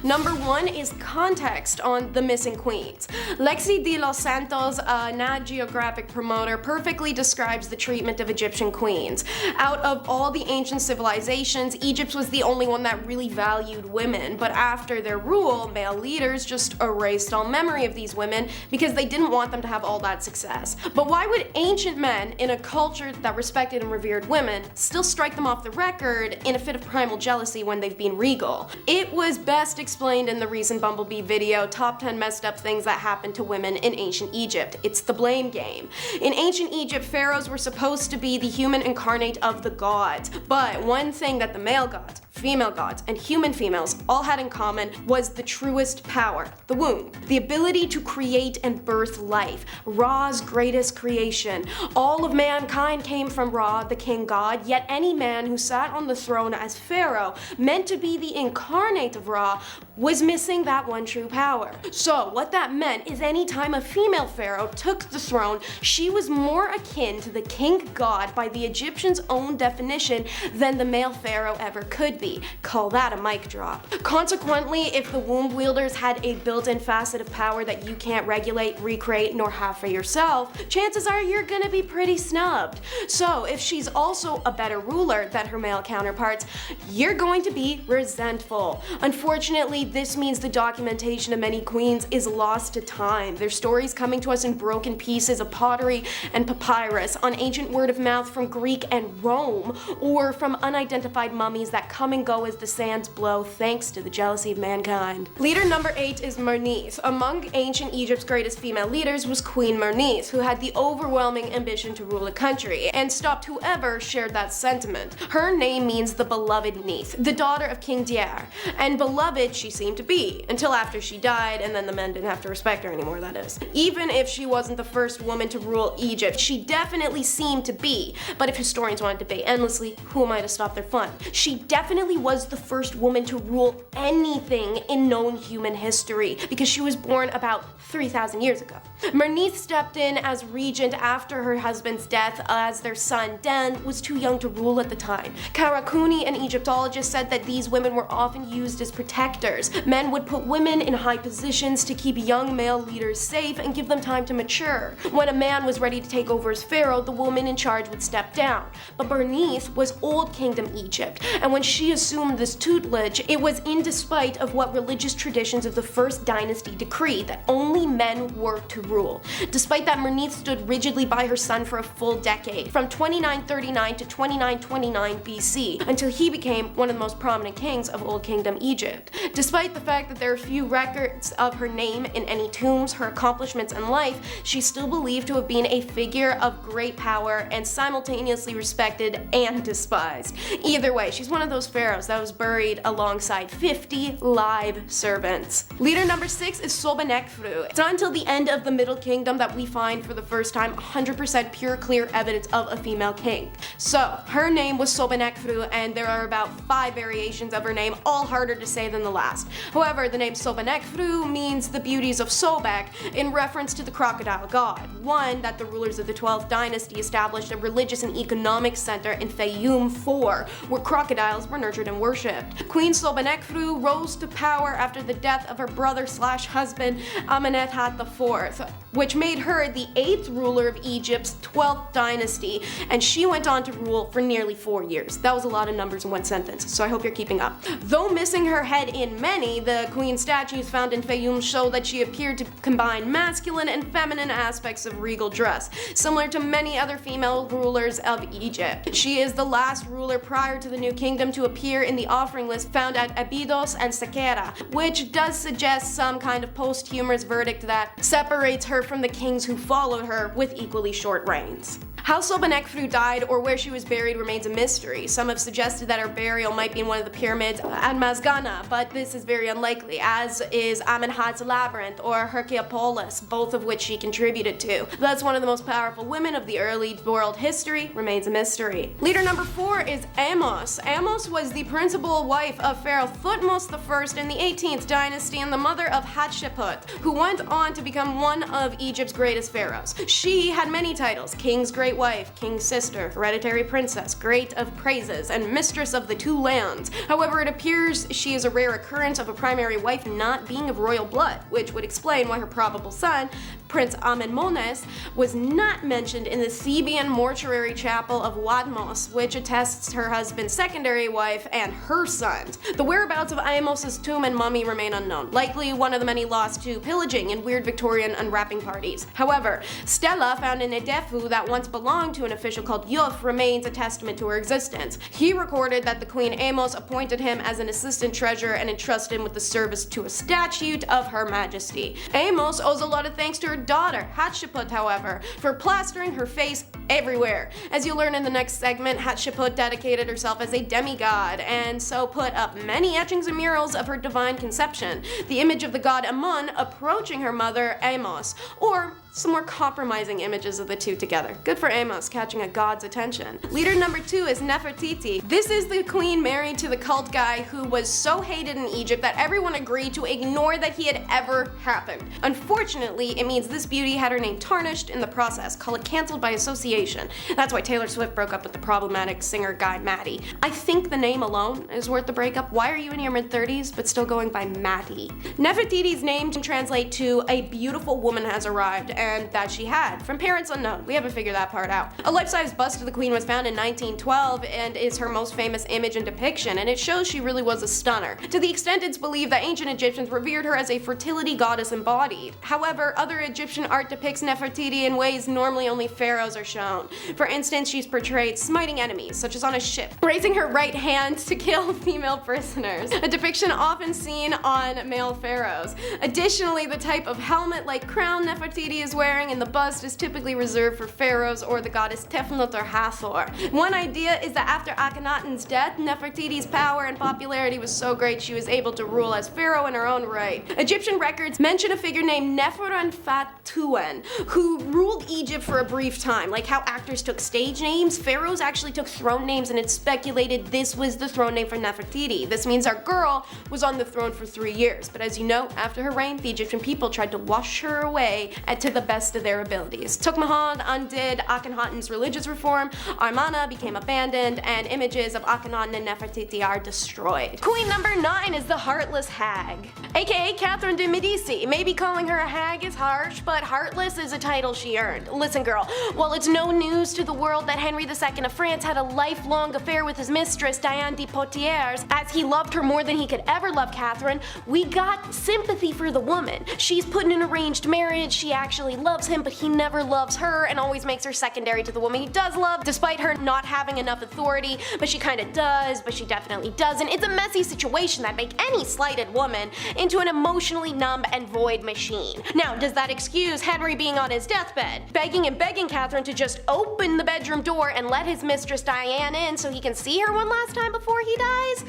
Number 1 is context on the missing queens. Lexi de los Santos, a Nat Geographic promoter, perfectly describes the treatment of Egyptian queens. Out of all the ancient civilizations, Egypt was the only one that really valued women, but after their rule, male leaders just erased all memory of these women because they didn't want them to have all that success. But why would ancient men in a culture that respected and revered women still strike them off the record in a fit of primal jealousy when they've been regal? It was best explained in the recent Bumblebee video, Top 10 Messed Up Things That Happened to Women in Ancient Egypt. It's the blame game. In ancient Egypt, pharaohs were supposed to be the human incarnate of the gods, but one thing that the male gods, female gods, and human females all had in common was the truest power, the womb. The ability to create and birth life, Ra's greatest creation. All of mankind came from Ra, the king god, yet any man who sat on the throne as pharaoh, meant to be the incarnate of Ra, was missing that one true power. So what that meant is any time a female pharaoh took the throne, she was more akin to the king god by the Egyptians' own definition than the male pharaoh ever could be. Call that a mic drop. Consequently, if the womb wielders had a built-in facet of power that you can't regulate, recreate, nor have for yourself, chances are you're gonna be pretty snubbed. So if she's also a better ruler than her male counterparts, you're going to be resentful. Unfortunately, this means the documentation of many queens is lost to time. Their stories coming to us in broken pieces of pottery and papyrus, on ancient word of mouth from Greek and Rome, or from unidentified mummies that come and go as the sands blow thanks to the jealousy of mankind. Leader number 8 is Merneith. Among ancient Egypt's greatest female leaders was Queen Merneith, who had the overwhelming ambition to rule a country, and stopped whoever shared that sentiment. Her name means the beloved Neith, the daughter of King Diar, and beloved she seemed to be, until after she died, and then the men didn't have to respect her anymore, that is. Even if she wasn't the first woman to rule Egypt, she definitely seemed to be, but if historians want to debate endlessly, who am I to stop their fun? She definitely was the first woman to rule anything in known human history, because she was born about 3,000 years ago. Merneith stepped in as regent after her husband's death, as their son Den was too young to rule at the time. Karakuni, an Egyptologist, said that these women were often used as protectors. Men would put women in high positions to keep young male leaders safe and give them time to mature. When a man was ready to take over as pharaoh, the woman in charge would step down. But Merneith was Old Kingdom Egypt, and when she assumed this tutelage, it was in despite of what religious traditions of the first dynasty decreed, that only men were to rule. Despite that, Merneith stood rigidly by her son for a full decade, from 2939 to 2929 BC, until he became one of the most prominent kings of Old Kingdom Egypt. Despite the fact that there are few records of her name in any tombs, her accomplishments and life, she's still believed to have been a figure of great power and simultaneously respected and despised. Either way, she's one of those pharaohs that was buried alongside 50 live servants. Leader number 6 is Sobekneferu. It's not until the end of the Middle Kingdom that we find for the first time 100% pure, clear evidence of a female king. So, her name was Sobekneferu, and there are about 5 variations of her name, all harder to say than the last. However, the name Sobekneferu means the beauties of Sobek, in reference to the crocodile god, one that the rulers of the 12th dynasty established a religious and economic center in Fayum for, where crocodiles were nurtured and worshipped. Queen Sobekneferu rose to power after the death of her brother/husband Amenemhat IV, which made her the 8th ruler of Egypt's 12th dynasty, and she went on to rule for nearly 4 years. That was a lot of numbers in one sentence, so I hope you're keeping up. Though missing her head in many, the queen statues found in Fayum show that she appeared to combine masculine and feminine aspects of regal dress, similar to many other female rulers of Egypt. She is the last ruler prior to the New Kingdom to appear in the offering list found at Abydos and Saqqara, which does suggest some kind of posthumous verdict that separates her from the kings who followed her with equally short reigns. How Sobekneferu died or where she was buried remains a mystery. Some have suggested that her burial might be in one of the pyramids at Masgana, but this is very unlikely, as is Amenemhat's labyrinth or Herculapolis, both of which she contributed to. Thus, one of the most powerful women of the early world history remains a mystery. Leader number 4 is Amos. Amos was the principal wife of Pharaoh Thutmose I in the 18th dynasty and the mother of Hatshepsut, who went on to become one of Egypt's greatest pharaohs. She had many titles: King's Great great wife, king's sister, hereditary princess, great of praises, and mistress of the two lands. However, it appears she is a rare occurrence of a primary wife not being of royal blood, which would explain why her probable son, Prince Amenmones, was not mentioned in the Theban mortuary chapel of Wadmos, which attests her husband's secondary wife and her sons. The whereabouts of Aemos's tomb and mummy remain unknown, likely one of the many lost to pillaging and weird Victorian unwrapping parties. However, Stella found in Edefu that once belonged to an official called Yuf remains a testament to her existence. He recorded that the Queen Amos appointed him as an assistant treasurer and entrusted him with the service to a statute of Her Majesty. Amos owes a lot of thanks to her daughter, Hatshepsut, however, for plastering her face everywhere. As you'll learn in the next segment, Hatshepsut dedicated herself as a demigod, and so put up many etchings and murals of her divine conception, the image of the god Amun approaching her mother, Amos, or some more compromising images of the two together. Good for Amos, catching a god's attention. Leader number 2 is Nefertiti. This is the queen married to the cult guy who was so hated in Egypt that everyone agreed to ignore that he had ever happened. Unfortunately, it means this beauty had her name tarnished in the process, call it cancelled by association. That's why Taylor Swift broke up with the problematic singer guy Matty. I think the name alone is worth the breakup. Why are you in your mid-30s but still going by Matty? Nefertiti's name can translate to a beautiful woman has arrived, and that she had, from parents unknown. We haven't figured that part out. A life-size bust of the queen was found in 1912 and is her most famous image and depiction, and it shows she really was a stunner, to the extent it's believed that ancient Egyptians revered her as a fertility goddess embodied. However, other Egyptian art depicts Nefertiti in ways normally only pharaohs are shown. For instance, she's portrayed smiting enemies, such as on a ship, raising her right hand to kill female prisoners, a depiction often seen on male pharaohs. Additionally, the type of helmet-like crown Nefertiti is wearing in the bust is typically reserved for pharaohs or the goddess Tefnut or Hathor. One idea is that after Akhenaten's death, Nefertiti's power and popularity was so great she was able to rule as pharaoh in her own right. Egyptian records mention a figure named Neferenfatuen, who ruled Egypt for a brief time. Like how actors took stage names, pharaohs actually took throne names, and it's speculated this was the throne name for Nefertiti. This means our girl was on the throne for 3 years, but as you know, after her reign, the Egyptian people tried to wash her away to the best of their abilities. Tutankhamun undid Akhenaten's religious reform, Amarna became abandoned, and images of Akhenaten and Nefertiti are destroyed. Queen number 9 is the Heartless Hag, aka Catherine de Medici. Maybe calling her a hag is harsh, but heartless is a title she earned. Listen girl, while it's no news to the world that Henry II of France had a lifelong affair with his mistress Diane de Poitiers, as he loved her more than he could ever love Catherine, we got sympathy for the woman. She's put in an arranged marriage, she actually loves him, but he never loves her and always makes her secondary to the woman he does love, despite her not having enough authority, but she kinda does, but she definitely doesn't. It's a messy situation that makes any slighted woman into an emotionally numb and void machine. Now, does that excuse Henry being on his deathbed, begging and begging Catherine to just open the bedroom door and let his mistress Diane in so he can see her one last time before he dies?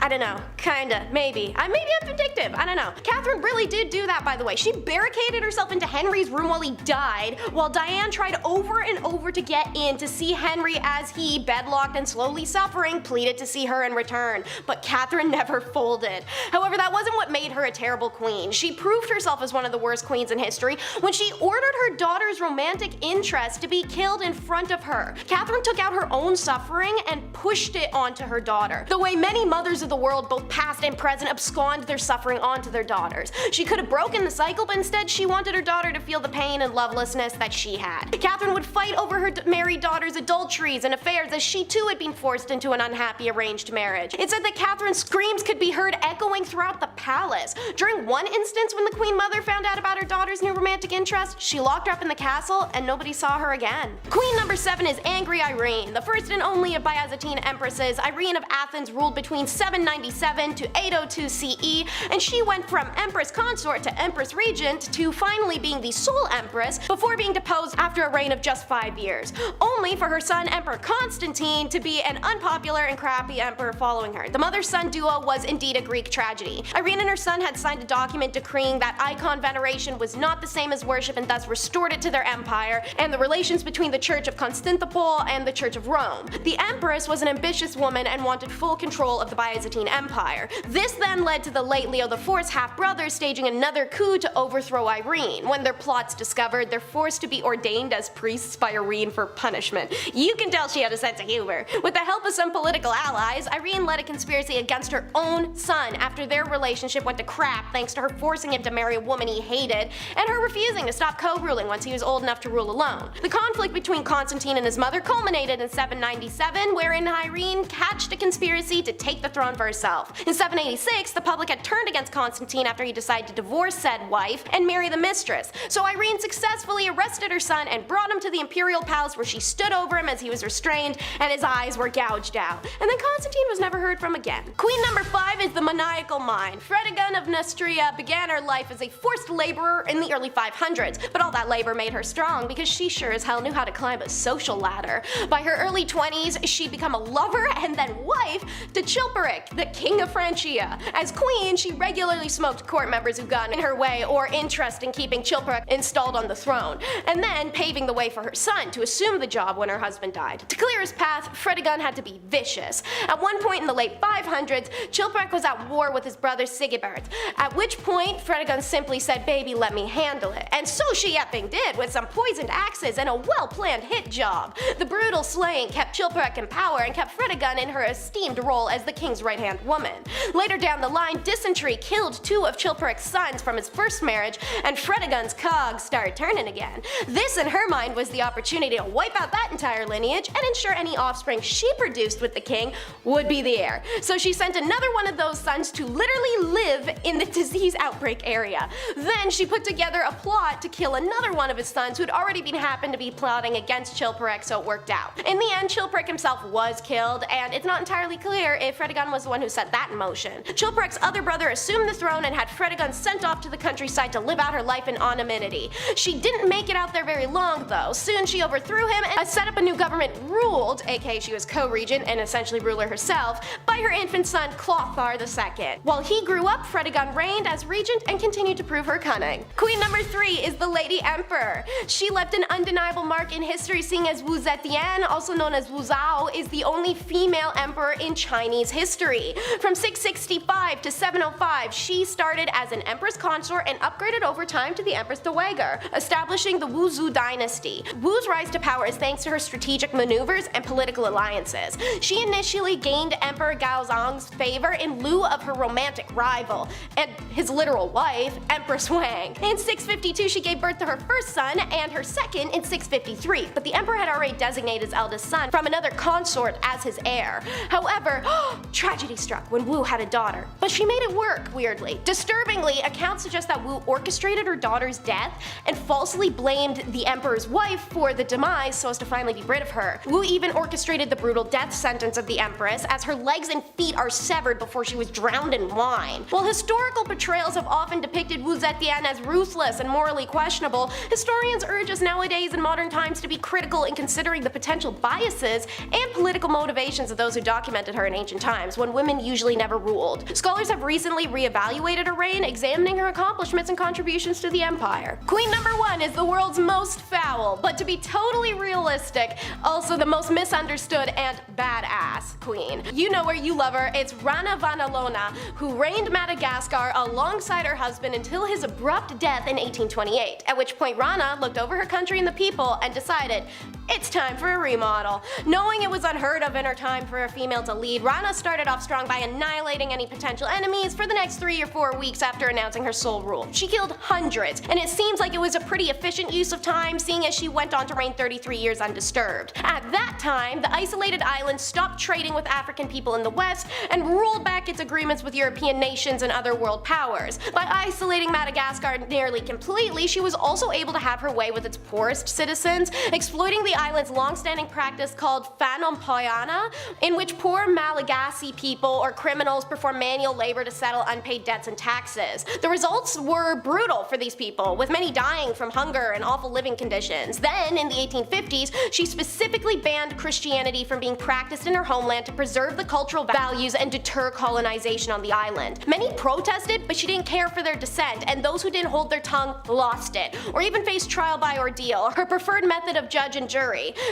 I don't know. Kinda. Maybe. Maybe I'm vindictive. I don't know. Catherine really did do that, by the way. She barricaded herself into Henry's room while he died, while Diane tried over and over to get in to see Henry as he, bedlocked and slowly suffering, pleaded to see her in return. But Catherine never folded. However, that wasn't what made her a terrible queen. She proved herself as one of the worst queens in history when she ordered her daughter's romantic interest to be killed in front of her. Catherine took out her own suffering and pushed it onto her daughter, the way many mothers of the world, both past and present, abscond their suffering onto their daughters. She could have broken the cycle, but instead she wanted her daughter to feel the pain and lovelessness that she had. Catherine would fight over her married daughter's adulteries and affairs, as she too had been forced into an unhappy arranged marriage. It said that Catherine's screams could be heard echoing throughout the palace. During one instance, when the queen mother found out about her daughter's new romantic interest, she locked her up in the castle and nobody saw her again. Queen number 7 is Angry Irene, the first and only of Byzantine empresses. Irene of Athens ruled between 797 to 802 CE, and she went from empress consort to empress regent to finally being the sole empress before being deposed after a reign of just 5 years, only for her son Emperor Constantine to be an unpopular and crappy emperor following her. The mother-son duo was indeed a Greek tragedy. Irene and her son had signed a document decreeing that icon veneration was not the same as worship and thus restored it to their empire, and the relations between the Church of Constantinople and the Church of Rome. The empress was an ambitious woman and wanted full control of the Byzantine Empire. This then led to the late Leo IV's half-brothers staging another coup to overthrow Irene. When their plot's discovered, they're forced to be ordained as priests by Irene for punishment. You can tell she had a sense of humor. With the help of some political allies, Irene led a conspiracy against her own son after their relationship went to crap thanks to her forcing him to marry a woman he hated, and her refusing to stop co-ruling once he was old enough to rule alone. The conflict between Constantine and his mother culminated in 797, wherein Irene hatched a conspiracy to take the throne for herself. In 786, the public had turned against Constantine after he decided to divorce said wife and marry the mistress, so Irene successfully arrested her son and brought him to the imperial palace, where she stood over him as he was restrained and his eyes were gouged out. And then Constantine was never heard from again. Queen number 5 is the maniacal mind. Fredegund of Neustria began her life as a forced laborer in the early 500s, but all that labor made her strong because she sure as hell knew how to climb a social ladder. By her early 20s, she'd become a lover and then wife to Chilperic, the king of Francia. As queen, she regularly smoked court members who got in her way or interest in keeping Chilperic installed on the throne, and then paving the way for her son to assume the job when her husband died. To clear his path, Fredegund had to be vicious. At one point in the late 500s, Chilperic was at war with his brother Sigebert, at which point Fredegund simply said, "Baby, let me handle it." And so she effing did, with some poisoned axes and a well-planned hit job. The brutal slaying kept Chilperic in power and kept Fredegund in her esteemed role as the king's right-hand woman. Later down the line, dysentery killed 2 of Chilperic's sons from his first marriage, and Fredegund's cogs started turning again. This, in her mind, was the opportunity to wipe out that entire lineage and ensure any offspring she produced with the king would be the heir. So she sent another one of those sons to literally live in the disease outbreak area. Then she put together a plot to kill another one of his sons who'd already happened to be plotting against Chilperic, so it worked out. In the end, Chilperic himself was killed, and it's not entirely clear if Fredegund was the one who set that in motion. Chilperic's other brother assumed the throne and had Fredegund sent off to the countryside to live out her life in anonymity. She didn't make it out there very long though. Soon she overthrew him and set up a new government ruled, aka she was co-regent and essentially ruler herself, by her infant son Clothar II. While he grew up, Fredegund reigned as regent and continued to prove her cunning. Queen number 3 is the Lady Emperor. She left an undeniable mark in history, seeing as Wu Zetian, also known as Wu Zhao, is the only female emperor in Chinese history. From 665 to 705, she started as an empress consort and upgraded over time to the Empress Dowager, establishing the Wu Zhou dynasty. Wu's rise to power is thanks to her strategic maneuvers and political alliances. She initially gained Emperor Gaozong's favor in lieu of her romantic rival, and his literal wife, Empress Wang. In 652, she gave birth to her first son and her second in 653, but the emperor had already designated his eldest son from another consort as his heir. However, tragedy struck when Wu had a daughter, but she made it work, weirdly. Disturbingly, accounts suggest that Wu orchestrated her daughter's death and falsely blamed the emperor's wife for the demise so as to finally be rid of her. Wu even orchestrated the brutal death sentence of the empress, as her legs and feet are severed before she was drowned in wine. While historical portrayals have often depicted Wu Zetian as ruthless and morally questionable, historians urge us nowadays in modern times to be critical in considering the potential biases and political motivations of those who documented her in ancient times, when women usually never ruled. Scholars have recently re-evaluated her reign, examining her accomplishments and contributions to the empire. Queen number 1 is the world's most foul, but to be totally realistic, also the most misunderstood and badass queen. You know her, you love her, it's Rana Vanalona, who reigned Madagascar alongside her husband until his abrupt death in 1828, at which point Rana looked over her country and the people and decided, it's time for a remodel. Knowing it was unheard of in her time for a female to lead, Rana started off strong by annihilating any potential enemies for the next 3 or 4 weeks after announcing her sole rule. She killed hundreds, and it seems like it was a pretty efficient use of time, seeing as she went on to reign 33 years undisturbed. At that time, the isolated island stopped trading with African people in the West and rolled back its agreements with European nations and other world powers. By isolating Madagascar nearly completely, she was also able to have her way with its poorest citizens, exploiting the island's long-standing practice called Fanompoyana, in which poor Malagasy people or criminals perform manual labor to settle unpaid debts and taxes. The results were brutal for these people, with many dying from hunger and awful living conditions. Then, in the 1850s, she specifically banned Christianity from being practiced in her homeland to preserve the cultural values and deter colonization on the island. Many protested, but she didn't care for their dissent, and those who didn't hold their tongue lost it, or even faced trial by ordeal, her preferred method of judge and jury.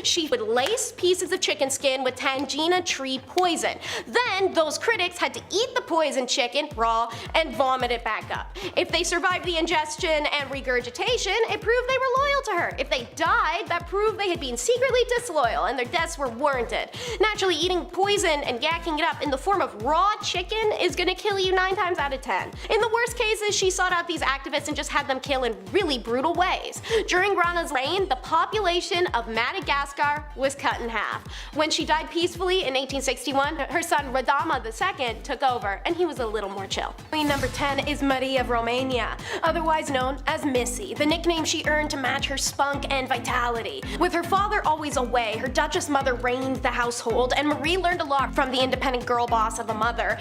She would lace pieces of chicken skin with tangina tree poison. Then, those critics had to eat the poisoned chicken raw and vomit it back up. If they survived the ingestion and regurgitation, it proved they were loyal to her. If they died, that proved they had been secretly disloyal and their deaths were warranted. Naturally, eating poison and yakking it up in the form of raw chicken is gonna kill you 9 times out of 10. In the worst cases, she sought out these activists and just had them kill in really brutal ways. During Rana's reign, the population of Madagascar was cut in half. When she died peacefully in 1861, her son Radama II took over, and he was a little more chill. Queen number 10 is Maria of Romania, otherwise known as Missy, the nickname she earned to match her spunk and vitality. With her father always away, her Duchess mother reigned the household, and Marie learned a lot from the independent girl boss of a mother,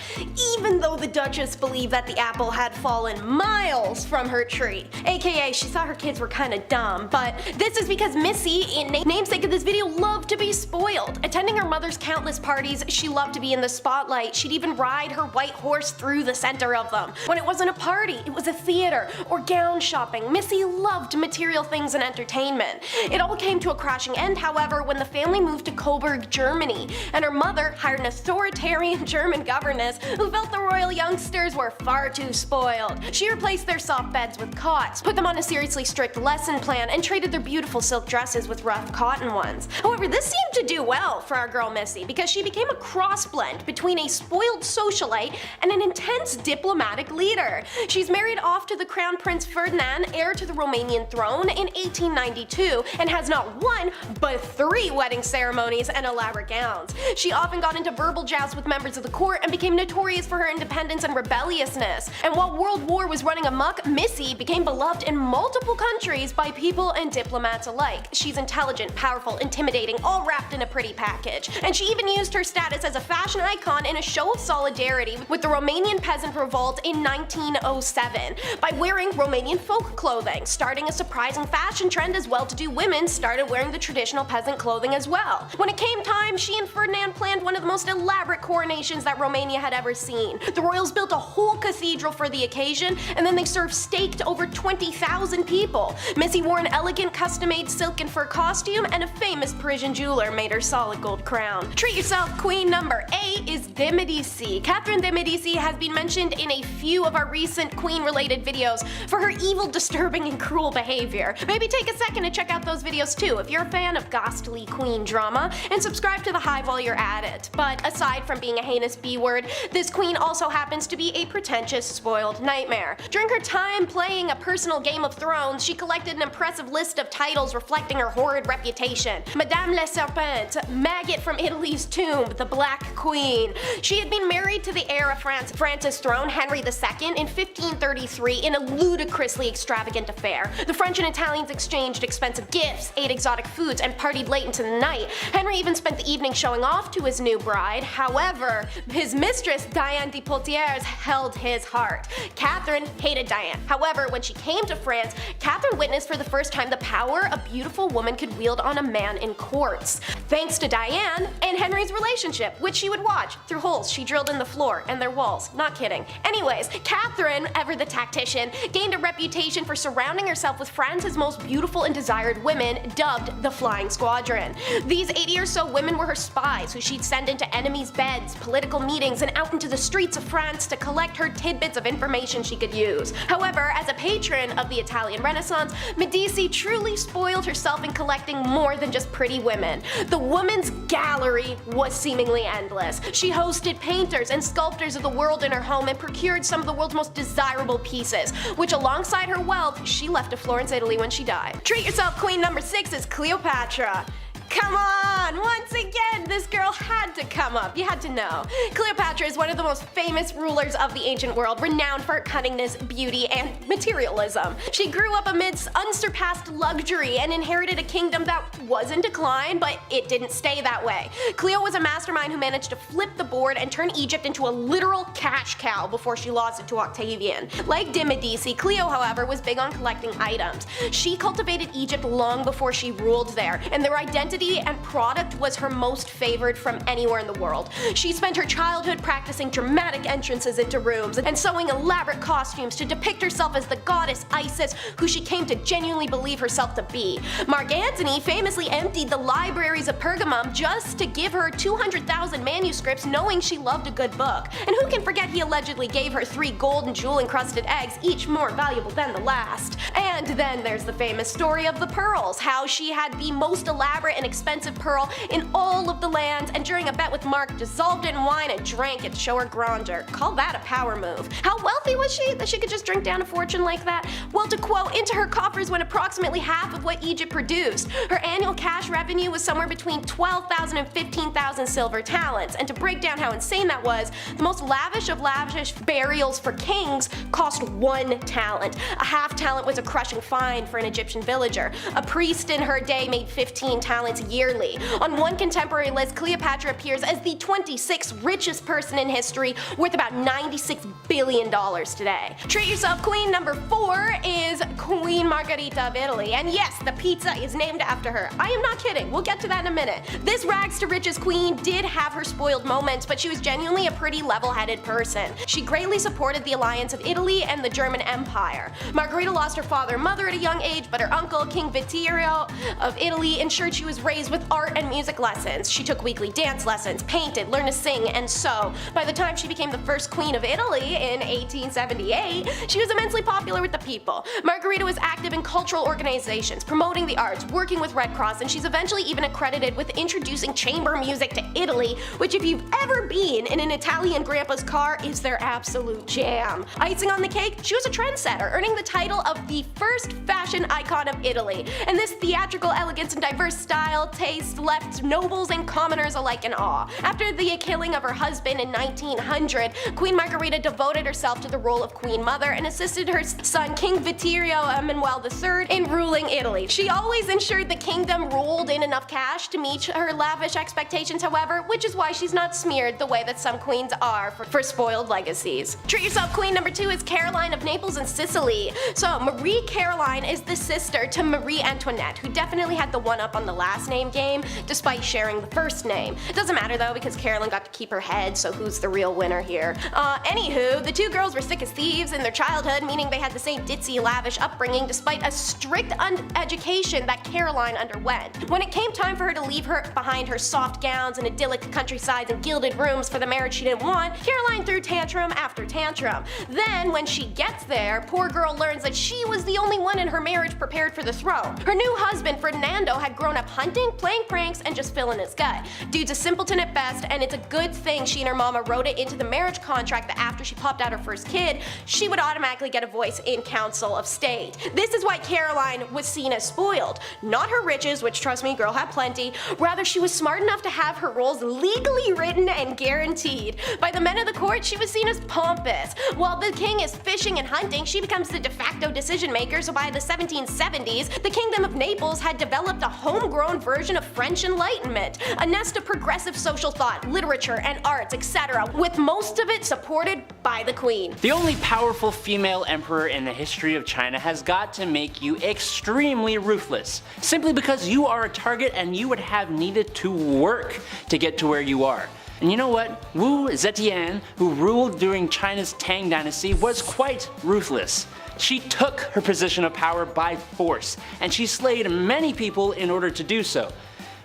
even though the Duchess believed that the apple had fallen miles from her tree. AKA, she saw her kids were kinda dumb, but this is because Missy, in namesake of this video, loved to be spoiled. Attending her mother's countless parties, she loved to be in the spotlight. She'd even ride her white horse through the center of them. When it wasn't a party, it was a theater or gown shopping. Missy loved material things and entertainment. It all came to a crashing end, however, when the family moved to Coburg, Germany, and her mother hired an authoritarian German governess who felt the royal youngsters were far too spoiled. She replaced their soft beds with cots, put them on a seriously strict lesson plan, and traded their beautiful silk dresses with rough cotton ones. However, this seemed to do well for our girl Missy because she became a cross-blend between a spoiled socialite and an intense diplomatic leader. She's married off to the Crown Prince Ferdinand, heir to the Romanian throne, in 1892 and has not one, but 3 wedding ceremonies and elaborate gowns. She often got into verbal jousts with members of the court and became notorious for her independence and rebelliousness. And while World War was running amok, Missy became beloved in multiple countries by people and diplomats alike. She's intelligent, powerful, intimidating, all wrapped in a pretty package. And she even used her status as a fashion icon in a show of solidarity with the Romanian peasant revolt in 1907 by wearing Romanian folk clothing, starting a surprising fashion trend as well-to-do women started wearing the traditional peasant clothing as well. When it came time, she and Ferdinand planned one of the most elaborate coronations that Romania had ever seen. The royals built a whole cathedral for the occasion, and then they served steak to over 20,000 people. Missy wore an elegant custom-made silk and fur costume, and a famous Parisian jeweler made her solid gold crown. Treat yourself. Queen number 8 is de Medici. Catherine de Medici has been mentioned in a few of our recent queen-related videos for her evil, disturbing, and cruel behavior. Maybe take a second to check out those videos too if you're a fan of ghastly queen drama, and subscribe to the Hive while you're at it. But aside from being a heinous B-word, this queen also happens to be a pretentious, spoiled nightmare. During her time playing a personal Game of Thrones, she collected an impressive list of titles reflecting her horrid reputation. Madame la Serpente, Maggot from Italy's tomb, the Black Queen. She had been married to the heir of France's throne, Henry II, in 1533 in a ludicrously extravagant affair. The French and Italians exchanged expensive gifts, ate exotic foods, and partied late into the night. Henry even spent the evening showing off to his new bride. However, his mistress, Diane de Poitiers, held his heart. Catherine hated Diane. However, when she came to France, Catherine witnessed for the first time the power a beautiful woman could wield on a man in courts. Thanks to Diane and Henry's relationship, which she would watch through holes she drilled in the floor and their walls. Not kidding. Anyways, Catherine, ever the tactician, gained a reputation for surrounding herself with France's most beautiful and desired women, dubbed the Flying Squadron. These 80 or so women were her spies, who she'd send into enemies' beds, political meetings, and out into the streets of France to collect her tidbits of information she could use. However, as a patron of the Italian Renaissance, Medici truly spoiled herself in collecting more than just pretty women. The woman's gallery was seemingly endless. She hosted painters and sculptors of the world in her home and procured some of the world's most desirable pieces, which alongside her wealth, she left to Florence, Italy when she died. Treat yourself. Queen number 6 is Cleopatra. Come on! Once again, this girl had to come up. You had to know. Cleopatra is one of the most famous rulers of the ancient world, renowned for her cunningness, beauty, and materialism. She grew up amidst unsurpassed luxury and inherited a kingdom that was in decline, but it didn't stay that way. Cleo was a mastermind who managed to flip the board and turn Egypt into a literal cash cow before she lost it to Octavian. Like de Medici, Cleo, however, was big on collecting items. She cultivated Egypt long before she ruled there, and their identity identity and product was her most favored from anywhere in the world. She spent her childhood practicing dramatic entrances into rooms and sewing elaborate costumes to depict herself as the goddess Isis, who she came to genuinely believe herself to be. Mark Antony famously emptied the libraries of Pergamum just to give her 200,000 manuscripts, knowing she loved a good book. And who can forget he allegedly gave her 3 gold and jewel encrusted eggs, each more valuable than the last. And then there's the famous story of the pearls, how she had the most elaborate and expensive pearl in all of the lands, and during a bet with Mark dissolved it in wine and drank it to show her grandeur. Call that a power move. How wealthy was she that she could just drink down a fortune like that? Well, to quote, into her coffers went approximately half of what Egypt produced. Her annual cash revenue was somewhere between 12,000 and 15,000 silver talents, and to break down how insane that was, the most lavish of lavish burials for kings cost 1 talent. A half talent was a crushing fine for an Egyptian villager. A priest in her day made 15 talents yearly. On one contemporary list, Cleopatra appears as the 26th richest person in history, worth about $96 billion today. Treat yourself queen number 4 is Queen Margherita of Italy, and yes, the pizza is named after her. I am not kidding, we'll get to that in a minute. This rags to riches queen did have her spoiled moments, but she was genuinely a pretty level-headed person. She greatly supported the alliance of Italy and the German Empire. Margherita lost her father and mother at a young age, but her uncle, King Vittorio of Italy, ensured she was raised with art and music lessons. She took weekly dance lessons, painted, learned to sing, and sew. By the time she became the first queen of Italy in 1878, she was immensely popular with the people. Margherita was active in cultural organizations, promoting the arts, working with Red Cross, and she's eventually even accredited with introducing chamber music to Italy, which if you've ever been in an Italian grandpa's car is their absolute jam. Icing on the cake, she was a trendsetter, earning the title of the first fashion icon of Italy. And this theatrical elegance and diverse style taste left nobles and commoners alike in awe. After the killing of her husband in 1900, Queen Margherita devoted herself to the role of Queen Mother and assisted her son King Vittorio Emanuele III in ruling Italy. She always ensured the kingdom rolled in enough cash to meet her lavish expectations, however, which is why she's not smeared the way that some queens are for spoiled legacies. Treat yourself queen number 2 is Caroline of Naples and Sicily. So Marie Caroline is the sister to Marie Antoinette, who definitely had the one-up on the last name game, despite sharing the first name. It doesn't matter though, because Caroline got to keep her head, so who's the real winner here? Anywho, the 2 girls were sick as thieves in their childhood, meaning they had the same ditzy, lavish upbringing despite a strict education that Caroline underwent. When it came time for her to leave behind her soft gowns and idyllic countrysides and gilded rooms for the marriage she didn't want, Caroline threw tantrum after tantrum. Then, when she gets there, poor girl learns that she was the only one in her marriage prepared for the throne. Her new husband, Ferdinando, had grown up hunting, playing pranks, and just filling his gut. Dude's a simpleton at best, and it's a good thing she and her mama wrote it into the marriage contract that after she popped out her first kid, she would automatically get a voice in Council of State. This is why Caroline was seen as spoiled. Not her riches, which trust me, girl had plenty, rather she was smart enough to have her roles legally written and guaranteed. By the men of the court, she was seen as pompous. While the king is fishing and hunting, she becomes the de facto decision maker, so by the 1770s, the Kingdom of Naples had developed a homegrown version of French Enlightenment, a nest of progressive social thought, literature, and arts, etc., with most of it supported by the queen. The only powerful female emperor in the history of China has got to make you extremely ruthless, simply because you are a target and you would have needed to work to get to where you are. And you know what? Wu Zetian, who ruled during China's Tang Dynasty, was quite ruthless. She took her position of power by force, and she slayed many people in order to do so.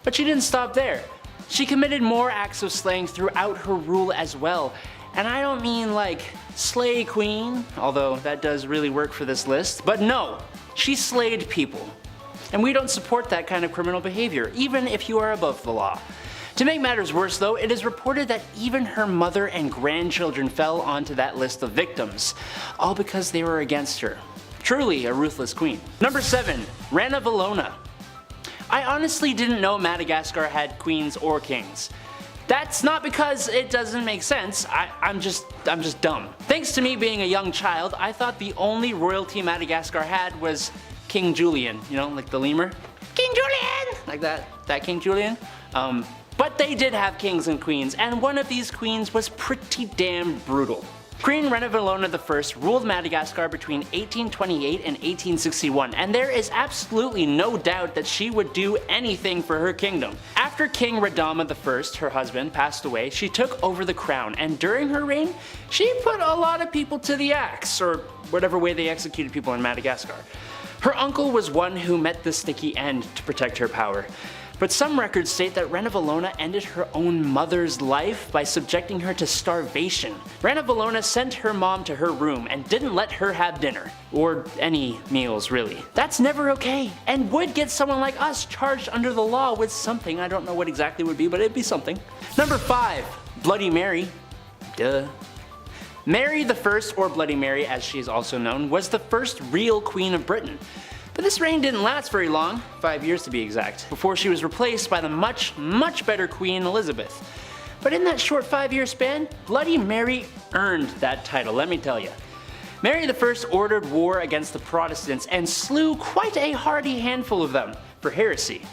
But she didn't stop there. She committed more acts of slaying throughout her rule as well. And I don't mean like slay queen, although that does really work for this list, but no, she slayed people. And we don't support that kind of criminal behavior, even if you are above the law. To make matters worse though, it is reported that even her mother and grandchildren fell onto that list of victims, all because they were against her. Truly a ruthless queen. Number 7. Rana Vallona. I honestly didn't know Madagascar had queens or kings. That's not because it doesn't make sense, I'm just dumb. Thanks to me being a young child, I thought the only royalty Madagascar had was King Julian, you know, like the lemur. King Julian! Like that King Julian. But they did have kings and queens, and one of these queens was pretty damn brutal. Queen Renovalona I ruled Madagascar between 1828 and 1861, and there is absolutely no doubt that she would do anything for her kingdom. After King Radama I, her husband, passed away, she took over the crown, and during her reign, she put a lot of people to the axe, or whatever way they executed people in Madagascar. Her uncle was one who met the sticky end to protect her power. But some records state that Renovalona ended her own mother's life by subjecting her to starvation. Renovalona sent her mom to her room and didn't let her have dinner. Or any meals, really. That's never okay, and would get someone like us charged under the law with something. I don't know what exactly it would be, but it'd be something. Number 5. Bloody Mary. Duh. Mary I, or Bloody Mary as she is also known, was the first real Queen of Britain. But this reign didn't last very long, 5 years to be exact, before she was replaced by the much better Queen Elizabeth. But in that short 5-year span, Bloody Mary earned that title, let me tell you. Mary I ordered war against the Protestants and slew quite a hearty handful of them for heresy.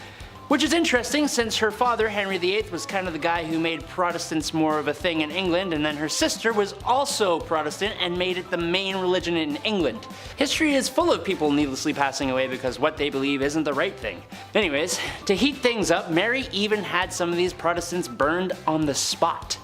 Which is interesting since her father, Henry VIII, was kind of the guy who made Protestants more of a thing in England, and then her sister was also Protestant and made it the main religion in England. History is full of people needlessly passing away because what they believe isn't the right thing. Anyways, to heat things up, Mary even had some of these Protestants burned on the spot.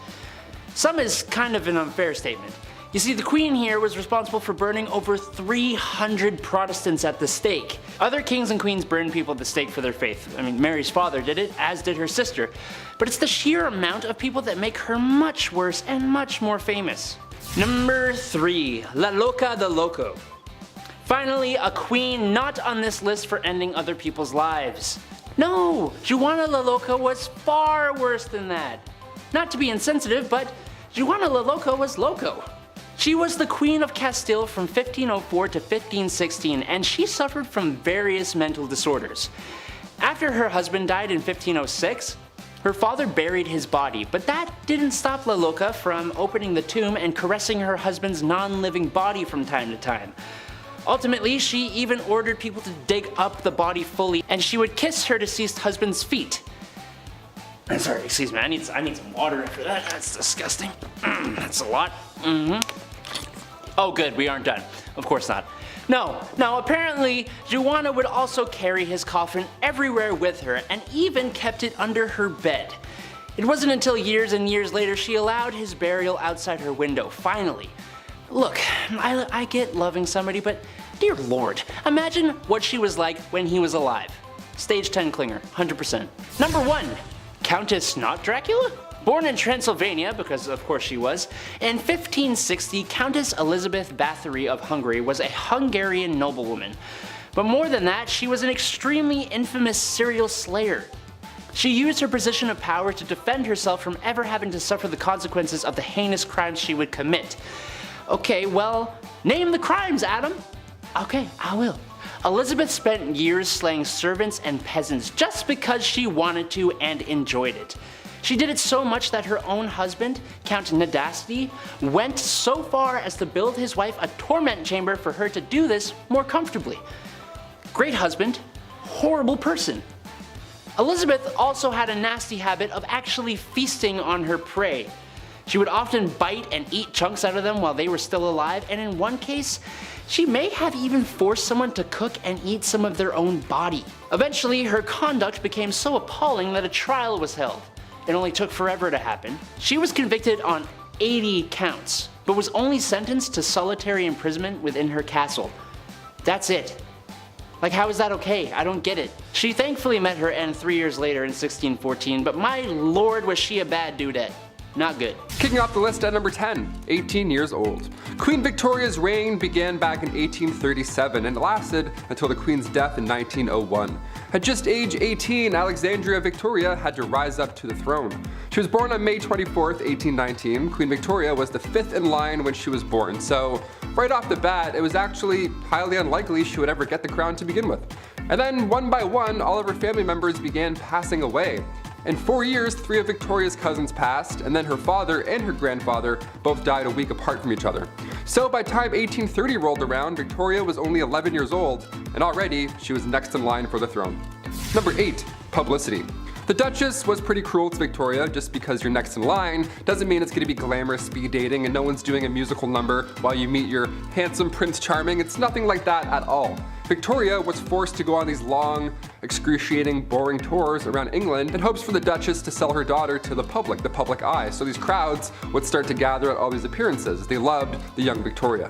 Some is kind of an unfair statement. You see, the Queen here was responsible for burning over 300 Protestants at the stake. Other kings and queens burned people at the stake for their faith. I mean, Mary's father did it, as did her sister. But it's the sheer amount of people that make her much worse and much more famous. Number 3. La Loca de Loco. Finally, a queen not on this list for ending other people's lives. No, Juana La Loca was far worse than that. Not to be insensitive, but Juana La Loca was loco. She was the Queen of Castile from 1504 to 1516, and she suffered from various mental disorders. After her husband died in 1506, her father buried his body, but that didn't stop La Loca from opening the tomb and caressing her husband's non-living body from time to time. Ultimately, she even ordered people to dig up the body fully, and she would kiss her deceased husband's feet. Sorry, excuse me, I need some water after that. That's disgusting. That's a lot. Oh good, we aren't done. Of course not. No, apparently, Juana would also carry his coffin everywhere with her and even kept it under her bed. It wasn't until years and years later she allowed his burial outside her window, finally. Look, I get loving somebody, but dear lord, imagine what she was like when he was alive. Stage 10 clinger, 100%. Number 1. Countess not Dracula? Born in Transylvania, because of course she was, in 1560, Countess Elizabeth Bathory of Hungary was a Hungarian noblewoman. But more than that, she was an extremely infamous serial slayer. She used her position of power to defend herself from ever having to suffer the consequences of the heinous crimes she would commit. Okay, well, name the crimes, Adam. Okay, I will. Elizabeth spent years slaying servants and peasants just because she wanted to and enjoyed it. She did it so much that her own husband, Count Nadasti, went so far as to build his wife a torment chamber for her to do this more comfortably. Great husband, horrible person. Elizabeth also had a nasty habit of actually feasting on her prey. She would often bite and eat chunks out of them while they were still alive, and in one case, she may have even forced someone to cook and eat some of their own body. Eventually, her conduct became so appalling that a trial was held. It only took forever to happen. She was convicted on 80 counts, but was only sentenced to solitary imprisonment within her castle. That's it. Like, how is that okay? I don't get it. She thankfully met her end 3 years later in 1614, but my lord was she a bad dudette. Not good. Kicking off the list at number 10, 18 years old. Queen Victoria's reign began back in 1837 and lasted until the Queen's death in 1901. At just age 18, Alexandria Victoria had to rise up to the throne. She was born on May 24th, 1819. Queen Victoria was the 5th in line when she was born, so right off the bat, it was actually highly unlikely she would ever get the crown to begin with. And then one by one, all of her family members began passing away. In 4 years, 3 of Victoria's cousins passed, and then her father and her grandfather both died a week apart from each other. So by the time 1830 rolled around, Victoria was only 11 years old, and already she was next in line for the throne. Number 8. Publicity. The Duchess was pretty cruel to Victoria. Just because you're next in line doesn't mean it's going to be glamorous speed dating and no one's doing a musical number while you meet your handsome Prince Charming. It's nothing like that at all. Victoria was forced to go on these long, excruciating, boring tours around England in hopes for the Duchess to sell her daughter to the public eye. So these crowds would start to gather at all these appearances. They loved the young Victoria.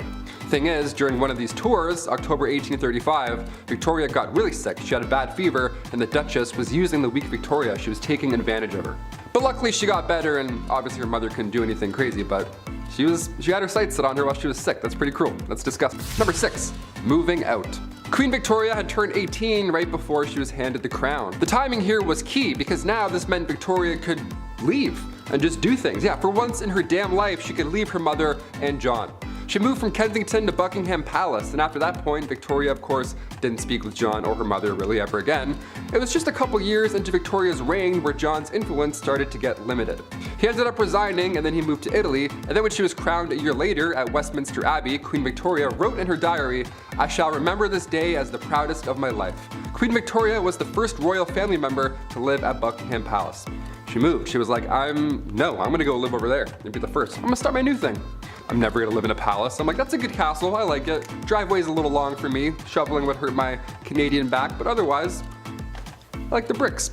Thing is, during one of these tours, October 1835, Victoria got really sick. She had a bad fever, and the Duchess was using the weak Victoria. She was taking advantage of her. But luckily she got better, and obviously her mother couldn't do anything crazy, but she had her sights set on her while she was sick. That's pretty cruel. That's disgusting. Number 6, moving out. Queen Victoria had turned 18 right before she was handed the crown. The timing here was key because now this meant Victoria could leave and just do things. Yeah, for once in her damn life, she could leave her mother and John. She moved from Kensington to Buckingham Palace, and after that point, Victoria, of course, didn't speak with John or her mother really ever again. It was just a couple years into Victoria's reign where John's influence started to get limited. He ended up resigning, and then he moved to Italy, and then when she was crowned a year later at Westminster Abbey, Queen Victoria wrote in her diary, "I shall remember this day as the proudest of my life." Queen Victoria was the first royal family member to live at Buckingham Palace. She moved. She was like, I'm gonna go live over there and be the first. I'm gonna start my new thing. I'm never gonna live in a palace. I'm like, that's a good castle, I like it. Driveway's a little long for me. Shoveling would hurt my Canadian back, but otherwise, I like the bricks.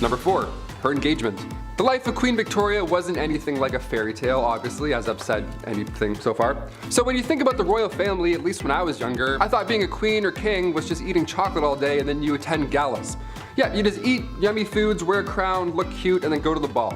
Number 4, her engagement. The life of Queen Victoria wasn't anything like a fairy tale, obviously, as I've said anything so far. So when you think about the royal family, at least when I was younger, I thought being a queen or king was just eating chocolate all day and then you attend galas. Yeah, you just eat yummy foods, wear a crown, look cute, and then go to the ball.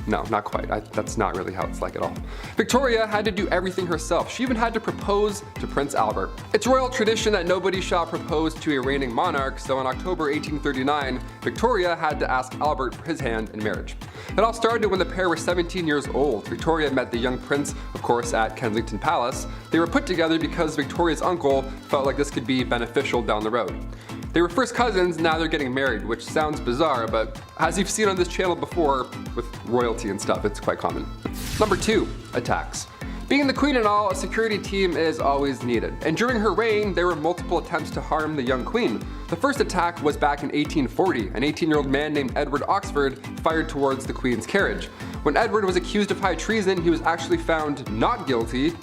No, not quite. That's not really how it's like at all. Victoria had to do everything herself. She even had to propose to Prince Albert. It's royal tradition that nobody shall propose to a reigning monarch, so in October 1839, Victoria had to ask Albert for his hand in marriage. It all started when the pair were 17 years old. Victoria met the young prince, of course, at Kensington Palace. They were put together because Victoria's uncle felt like this could be beneficial down the road. They were first cousins, now they're getting married, which sounds bizarre, but as you've seen on this channel before, with royalty and stuff, it's quite common. Number 2, attacks. Being the queen and all, a security team is always needed. And during her reign, there were multiple attempts to harm the young queen. The first attack was back in 1840. An 18-year-old man named Edward Oxford fired towards the queen's carriage. When Edward was accused of high treason, he was actually found not guilty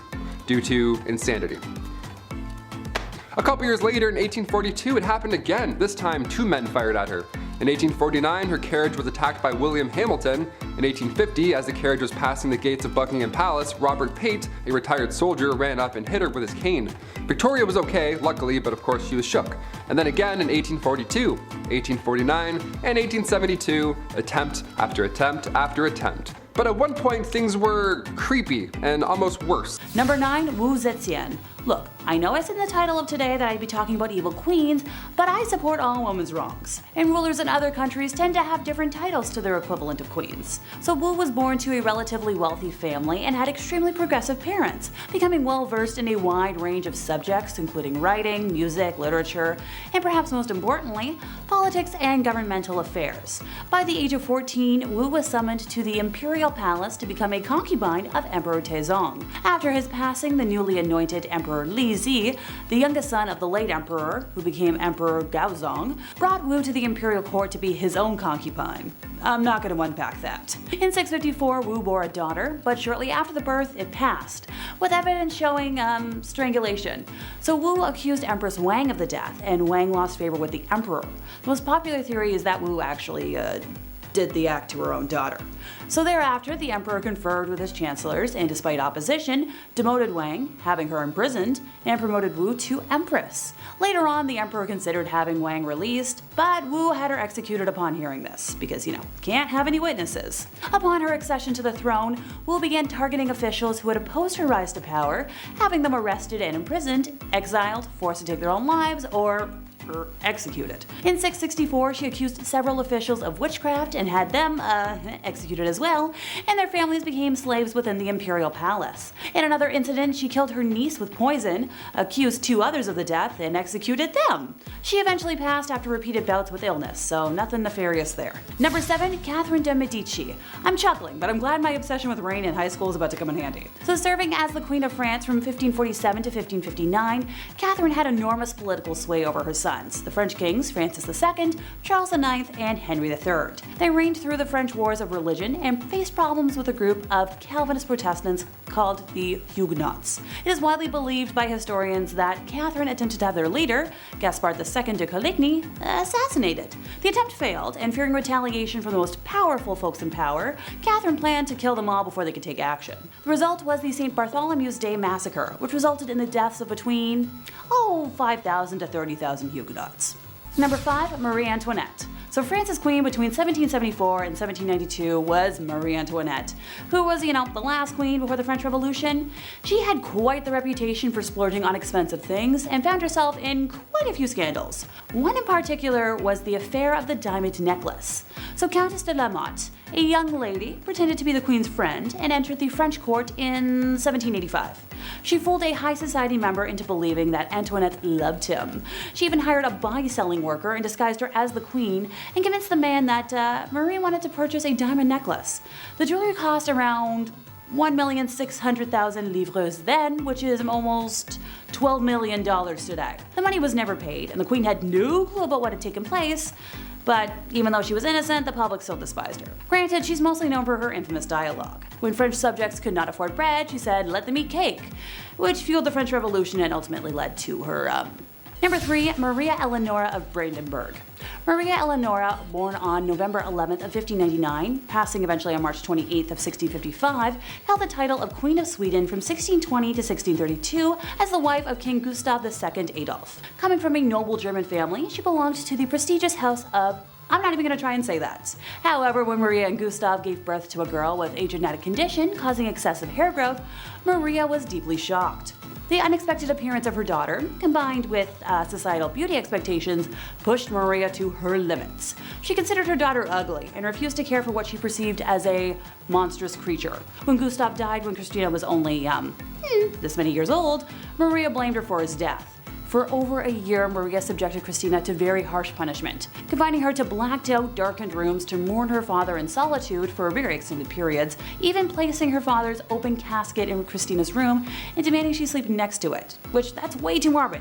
due to insanity. A couple years later, in 1842, it happened again. This time, 2 men fired at her. In 1849, her carriage was attacked by William Hamilton. In 1850, as the carriage was passing the gates of Buckingham Palace, Robert Pate, a retired soldier, ran up and hit her with his cane. Victoria was okay, luckily, but of course she was shook. And then again in 1842, 1849, and 1872, attempt after attempt after attempt. But at one point, things were creepy and almost worse. Number 9, Wu Zetian. Look, I know I said in the title of today that I'd be talking about evil queens, but I support all women's wrongs. And rulers in other countries tend to have different titles to their equivalent of queens. So Wu was born to a relatively wealthy family and had extremely progressive parents, becoming well versed in a wide range of subjects including writing, music, literature, and perhaps most importantly, politics and governmental affairs. By the age of 14, Wu was summoned to the Imperial Palace to become a concubine of Emperor Taizong. After his passing, the newly anointed Emperor Li Zi, the youngest son of the late emperor, who became Emperor Gaozong, brought Wu to the imperial court to be his own concubine. I'm not going to unpack that. In 654, Wu bore a daughter, but shortly after the birth, it passed, with evidence showing strangulation. So Wu accused Empress Wang of the death, and Wang lost favor with the emperor. The most popular theory is that Wu actually did the act to her own daughter. So thereafter, the emperor conferred with his chancellors and, despite opposition, demoted Wang, having her imprisoned, and promoted Wu to empress. Later on, the emperor considered having Wang released, but Wu had her executed upon hearing this, because, can't have any witnesses. Upon her accession to the throne, Wu began targeting officials who had opposed her rise to power, having them arrested and imprisoned, exiled, forced to take their own lives, or executed. In 664, she accused several officials of witchcraft and had them executed as well, and their families became slaves within the imperial palace. In another incident, she killed her niece with poison, accused 2 others of the death, and executed them. She eventually passed after repeated bouts with illness, so nothing nefarious there. Number 7, Catherine de Medici. I'm chuckling, but I'm glad my obsession with rain in high school is about to come in handy. So serving as the Queen of France from 1547 to 1559, Catherine had enormous political sway over her son. sons, the French kings Francis II, Charles IX, and Henry III. They reigned through the French wars of religion and faced problems with a group of Calvinist Protestants called the Huguenots. It is widely believed by historians that Catherine attempted to have their leader, Gaspard II de Coligny, assassinated. The attempt failed, and fearing retaliation from the most powerful folks in power, Catherine planned to kill them all before they could take action. The result was the St. Bartholomew's Day massacre, which resulted in the deaths of between, 5,000 to 30,000 Huguenots. Number 5, Marie Antoinette. So France's queen between 1774 and 1792 was Marie Antoinette, who was, the last queen before the French Revolution. She had quite the reputation for splurging on expensive things and found herself in quite a few scandals. One in particular was the affair of the diamond necklace. So Countess de la Motte, a young lady, pretended to be the queen's friend and entered the French court in 1785. She fooled a high society member into believing that Antoinette loved him. She even hired a buy-selling worker and disguised her as the queen and convinced the man that Marie wanted to purchase a diamond necklace. The jewelry cost around 1,600,000 livres then, which is almost $12 million today. The money was never paid, and the queen had no clue about what had taken place. But even though she was innocent, the public still despised her. Granted, she's mostly known for her infamous dialogue. When French subjects could not afford bread, she said, "Let them eat cake," which fueled the French Revolution and ultimately led to her, Number 3, Maria Eleonora of Brandenburg. Maria Eleonora, born on November 11th of 1599, passing eventually on March 28th of 1655, held the title of Queen of Sweden from 1620 to 1632 as the wife of King Gustav II Adolf. Coming from a noble German family, she belonged to the prestigious house of I'm not even going to try and say that. However, when Maria and Gustav gave birth to a girl with a genetic condition causing excessive hair growth, Maria was deeply shocked. The unexpected appearance of her daughter, combined with societal beauty expectations, pushed Maria to her limits. She considered her daughter ugly and refused to care for what she perceived as a monstrous creature. When Gustav died when Christina was only, this many years old, Maria blamed her for his death. For over a year, Maria subjected Christina to very harsh punishment, confining her to blacked-out, darkened rooms to mourn her father in solitude for very extended periods, even placing her father's open casket in Christina's room and demanding she sleep next to it, which that's way too morbid,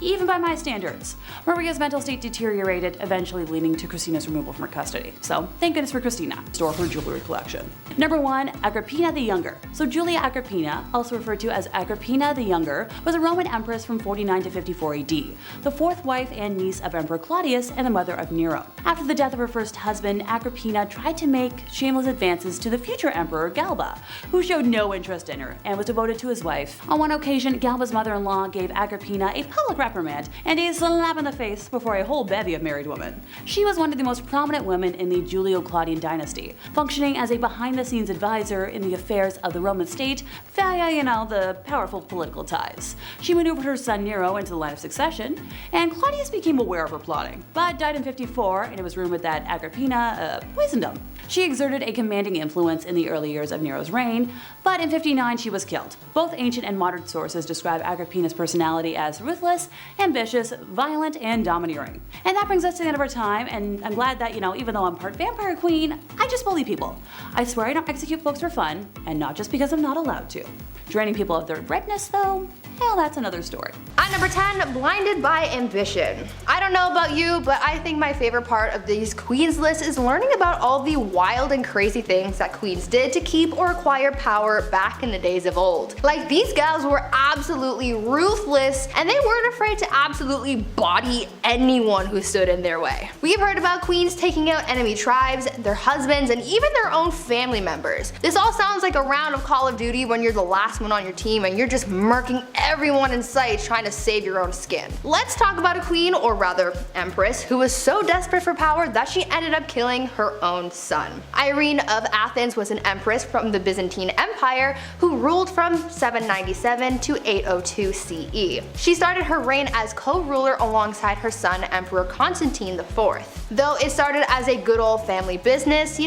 even by my standards. Maria's mental state deteriorated, eventually leading to Christina's removal from her custody. So thank goodness for Christina. Store her jewelry collection. Number 1, Agrippina the Younger. So Julia Agrippina, also referred to as Agrippina the Younger, was a Roman empress from 49 to 54 AD, the fourth wife and niece of Emperor Claudius and the mother of Nero. After the death of her first husband, Agrippina tried to make shameless advances to the future emperor Galba, who showed no interest in her and was devoted to his wife. On one occasion, Galba's mother-in-law gave Agrippina a public reprimand and a slap in the face before a whole bevy of married women. She was one of the most prominent women in the Julio-Claudian dynasty, functioning as a behind-the-scenes advisor in the affairs of the Roman state via, the powerful political ties. She maneuvered her son Nero into the line of succession, and Claudius became aware of her plotting, but died in 54, and it was rumored that Agrippina poisoned him. She exerted a commanding influence in the early years of Nero's reign, but in 59 she was killed. Both ancient and modern sources describe Agrippina's personality as ruthless, ambitious, violent, and domineering. And that brings us to the end of our time, and I'm glad that, even though I'm part vampire queen, I just bully people. I swear I don't execute folks for fun, and not just because I'm not allowed to. Draining people of their redness, though, hell, that's another story. At number 10, blinded by ambition. I don't know about you, but I think my favorite part of these queens lists is learning about all the wild and crazy things that queens did to keep or acquire power back in the days of old. Like, these gals were absolutely ruthless, and they weren't afraid to absolutely body anyone who stood in their way. We've heard about queens taking out enemy tribes, their husbands, and even their own family members. This all sounds like a round of Call of Duty when you're the last one on your team and you're just murking everyone in sight trying to save your own skin. Let's talk about a queen, or rather empress, who was so desperate for power that she ended up killing her own son. Irene of Athens was an empress from the Byzantine Empire who ruled from 797 to 802 CE. She started her reign as co-ruler alongside her son Emperor Constantine IV. Though it started as a good old family business,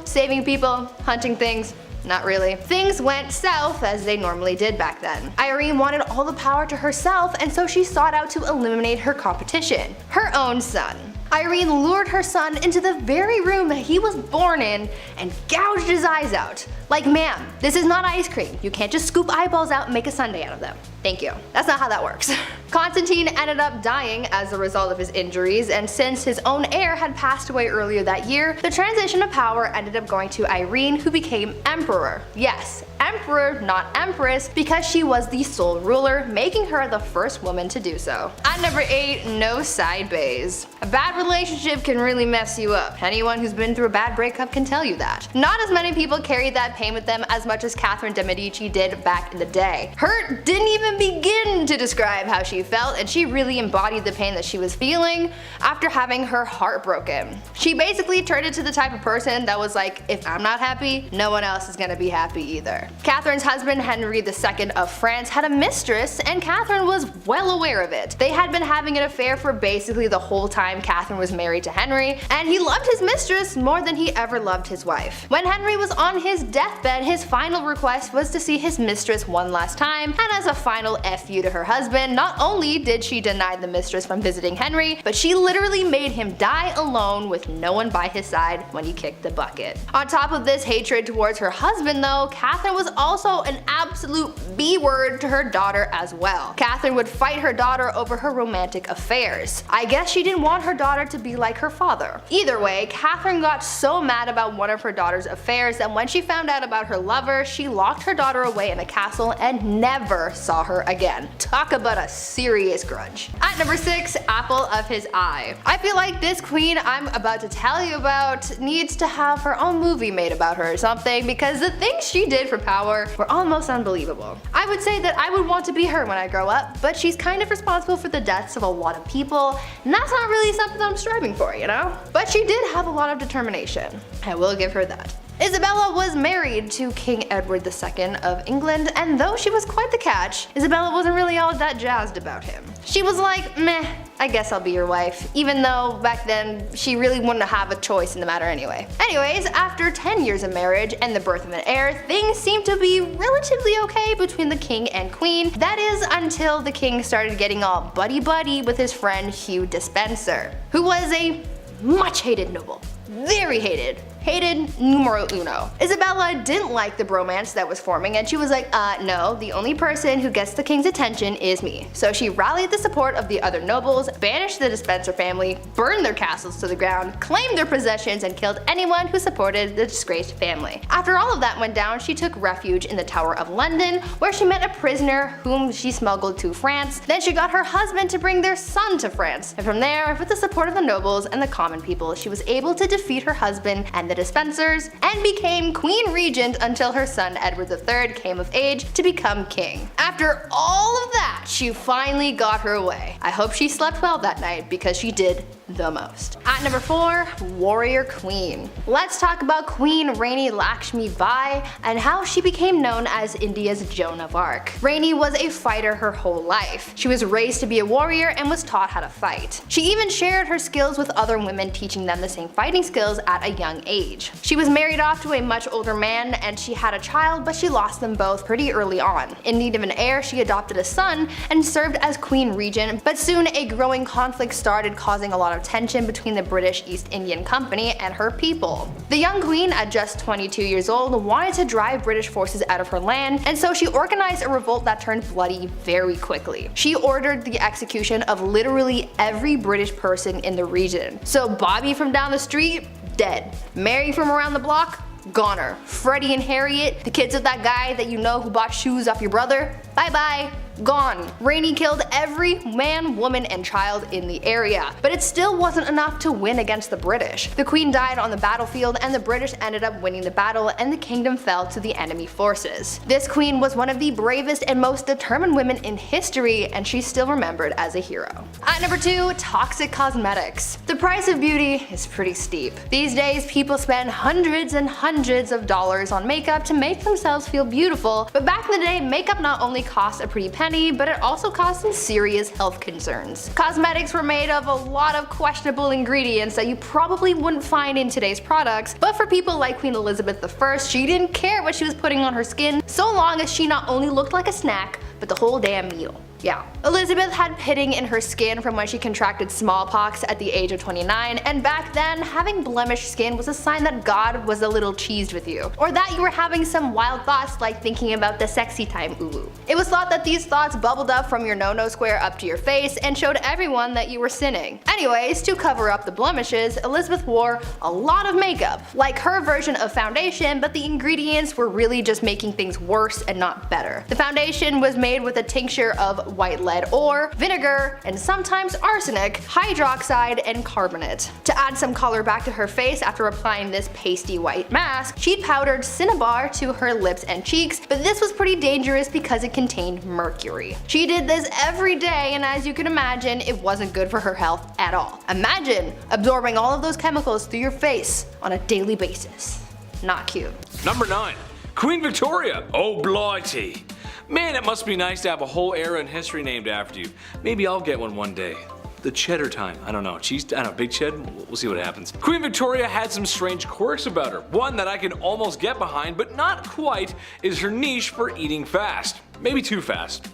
saving people, hunting things, not really. Things went south, as they normally did back then. Irene wanted all the power to herself, and so she sought out to eliminate her competition, her own son. Irene lured her son into the very room that he was born in and gouged his eyes out. Like, ma'am, this is not ice cream. You can't just scoop eyeballs out and make a sundae out of them. Thank you. That's not how that works. Constantine ended up dying as a result of his injuries, and since his own heir had passed away earlier that year, the transition of power ended up going to Irene, who became emperor. Yes, emperor, not empress, because she was the sole ruler, making her the first woman to do so. At number 8, no side bays. A bad relationship can really mess you up. Anyone who's been through a bad breakup can tell you that. Not as many people carried that pain with them as much as Catherine de Medici did back in the day. Her didn't even begin to describe how she felt, and she really embodied the pain that she was feeling after having her heart broken. She basically turned into the type of person that was like, if I'm not happy, no one else is gonna be happy either. Catherine's husband, Henry II of France, had a mistress, and Catherine was well aware of it. They had been having an affair for basically the whole time Catherine was married to Henry, and he loved his mistress more than he ever loved his wife. When Henry was on his deathbed, his final request was to see his mistress one last time, and as a final F you to her husband, not only did she deny the mistress from visiting Henry, but she literally made him die alone with no one by his side when he kicked the bucket. On top of this hatred towards her husband though, Catherine was also an absolute B-word to her daughter as well. Catherine would fight her daughter over her romantic affairs. I guess she didn't want her daughter to be like her father. Either way, Catherine got so mad about one of her daughter's affairs that when she found out about her lover, she locked her daughter away in a castle and never saw her again. Talk about a serious grudge. At number 6, apple of his eye. I feel like this queen I'm about to tell you about needs to have her own movie made about her or something, because the things she did for power were almost unbelievable. I would say that I would want to be her when I grow up, but she's kind of responsible for the deaths of a lot of people, and that's not really something I'm striving for, you know? But she did have a lot of determination. I will give her that. Isabella was married to King Edward II of England, and though she was quite the catch, Isabella wasn't really all that jazzed about him. She was like, meh, I guess I'll be your wife, even though back then she really wouldn't have a choice in the matter anyway. Anyways, after 10 years of marriage and the birth of an heir, things seemed to be relatively okay between the king and queen. That is until the king started getting all buddy-buddy with his friend Hugh Despenser, who was a much hated noble. Very hated. Hated numero uno. Isabella didn't like the bromance that was forming, and she was like, no, the only person who gets the king's attention is me. So she rallied the support of the other nobles, banished the Despenser family, burned their castles to the ground, claimed their possessions, and killed anyone who supported the disgraced family. After all of that went down, she took refuge in the Tower of London, where she met a prisoner whom she smuggled to France. Then she got her husband to bring their son to France. And from there, with the support of the nobles and the common people, she was able to defeat her husband and the Despensers, and became Queen Regent until her son Edward III came of age to become king. After all of that, she finally got her way. I hope she slept well that night, because she did the most. At number 4, Warrior Queen. Let's talk about Queen Rani Lakshmi Bai and how she became known as India's Joan of Arc. Rani was a fighter her whole life. She was raised to be a warrior and was taught how to fight. She even shared her skills with other women, teaching them the same fighting skills at a young age. She was married off to a much older man, and she had a child, but she lost them both pretty early on. In need of an heir, she adopted a son and served as Queen Regent, but soon a growing conflict started, causing a lot of tension between the British East Indian Company and her people. The young queen, at just 22 years old, wanted to drive British forces out of her land, and so she organized a revolt that turned bloody very quickly. She ordered the execution of literally every British person in the region. So Bobby from down the street, dead. Mary from around the block, goner. Freddie and Harriet, the kids of that guy that you know who bought shoes off your brother, bye bye. Gone. Rani killed every man, woman, and child in the area, but it still wasn't enough to win against the British. The queen died on the battlefield, and the British ended up winning the battle, and the kingdom fell to the enemy forces. This queen was one of the bravest and most determined women in history, and she's still remembered as a hero. At number 2, toxic cosmetics. The price of beauty is pretty steep. These days, people spend hundreds and hundreds of dollars on makeup to make themselves feel beautiful, but back in the day, makeup not only cost a pretty penny, but it also caused some serious health concerns. Cosmetics were made of a lot of questionable ingredients that you probably wouldn't find in today's products, but for people like Queen Elizabeth I, she didn't care what she was putting on her skin, so long as she not only looked like a snack, but the whole damn meal. Yeah. Elizabeth had pitting in her skin from when she contracted smallpox at the age of 29, and back then, having blemished skin was a sign that God was a little cheesed with you, or that you were having some wild thoughts like thinking about the sexy time uwu. It was thought that these thoughts bubbled up from your no-no square up to your face and showed everyone that you were sinning. Anyways, to cover up the blemishes, Elizabeth wore a lot of makeup, like her version of foundation, but the ingredients were really just making things worse and not better. The foundation was made with a tincture of white lead ore, vinegar, and sometimes arsenic, hydroxide, and carbonate. To add some color back to her face after applying this pasty white mask, she'd powdered cinnabar to her lips and cheeks, but this was pretty dangerous because it contained mercury. She did this every day, and as you can imagine, it wasn't good for her health at all. Imagine absorbing all of those chemicals through your face on a daily basis. Not cute. Number 9. Queen Victoria. Oh blighty. Man, it must be nice to have a whole era in history named after you. Maybe I'll get one day. The cheddar time. I don't know. Big Ched? We'll see what happens. Queen Victoria had some strange quirks about her. One that I can almost get behind, but not quite, is her niche for eating fast. Maybe too fast.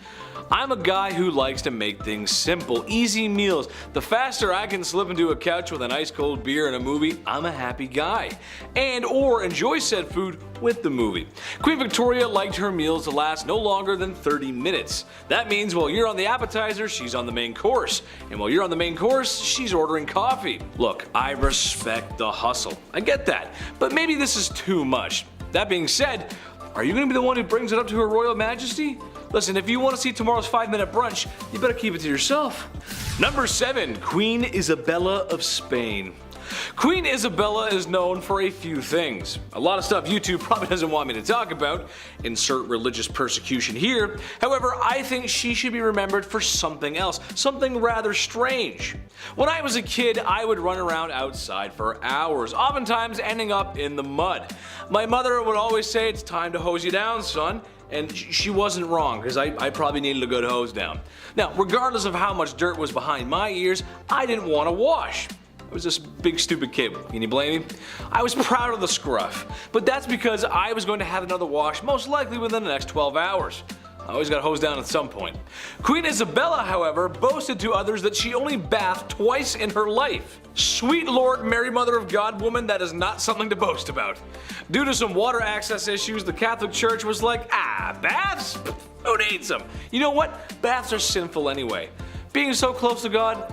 I'm a guy who likes to make things simple, easy meals. The faster I can slip into a couch with an ice cold beer and a movie, I'm a happy guy. Or enjoy said food with the movie. Queen Victoria liked her meals to last no longer than 30 minutes. That means while you're on the appetizer, she's on the main course. And while you're on the main course, she's ordering coffee. Look, I respect the hustle. I get that. But maybe this is too much. That being said, are you going to be the one who brings it up to Her Royal Majesty? Listen, if you want to see tomorrow's 5-minute brunch, you better keep it to yourself. Number 7. Queen Isabella of Spain. Queen Isabella is known for a few things. A lot of stuff YouTube probably doesn't want me to talk about. Insert religious persecution here. However, I think she should be remembered for something else. Something rather strange. When I was a kid, I would run around outside for hours, oftentimes ending up in the mud. My mother would always say, "It's time to hose you down, son." And she wasn't wrong, because I probably needed a good hose down. Now, regardless of how much dirt was behind my ears, I didn't want to wash. I was this big stupid kid. Can you blame me? I was proud of the scruff, but that's because I was going to have another wash most likely within the next 12 hours. I always got hosed down at some point. Queen Isabella, however, boasted to others that she only bathed twice in her life. Sweet Lord Mary Mother of God woman, that is not something to boast about. Due to some water access issues, the Catholic Church was like, baths? Who needs them? You know what? Baths are sinful anyway. Being so close to God,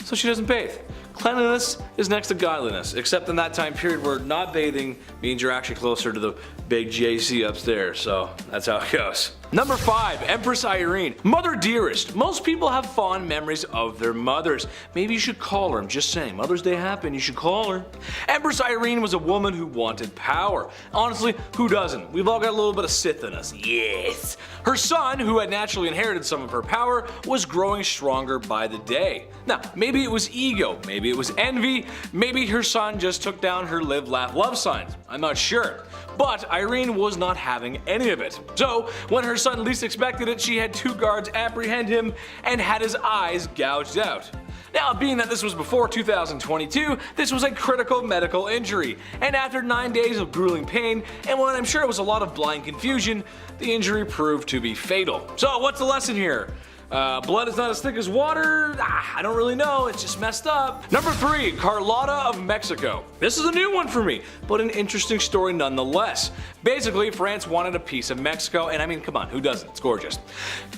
so she doesn't bathe. Cleanliness is next to godliness, except in that time period where not bathing means you're actually closer to the big JC upstairs, so that's how it goes. Number 5. Empress Irene. Mother dearest. Most people have fond memories of their mothers. Maybe you should call her. I'm just saying, Mother's Day happened, you should call her. Empress Irene was a woman who wanted power. Honestly, who doesn't? We've all got a little bit of Sith in us. Yes. Her son, who had naturally inherited some of her power, was growing stronger by the day. Now, maybe it was ego, maybe it was envy, maybe her son just took down her live, laugh, love signs. I'm not sure. But Irene was not having any of it. So, when her son least expected it, she had 2 guards apprehend him and had his eyes gouged out. Now, being that this was before 2022, this was a critical medical injury, and after 9 days of grueling pain, and when I'm sure it was a lot of blind confusion, the injury proved to be fatal. So, what's the lesson here? Blood is not as thick as water? I don't really know, it's just messed up. Number 3, Carlotta of Mexico. This is a new one for me, but an interesting story nonetheless. Basically, France wanted a piece of Mexico, and I mean, come on, who doesn't? It's gorgeous.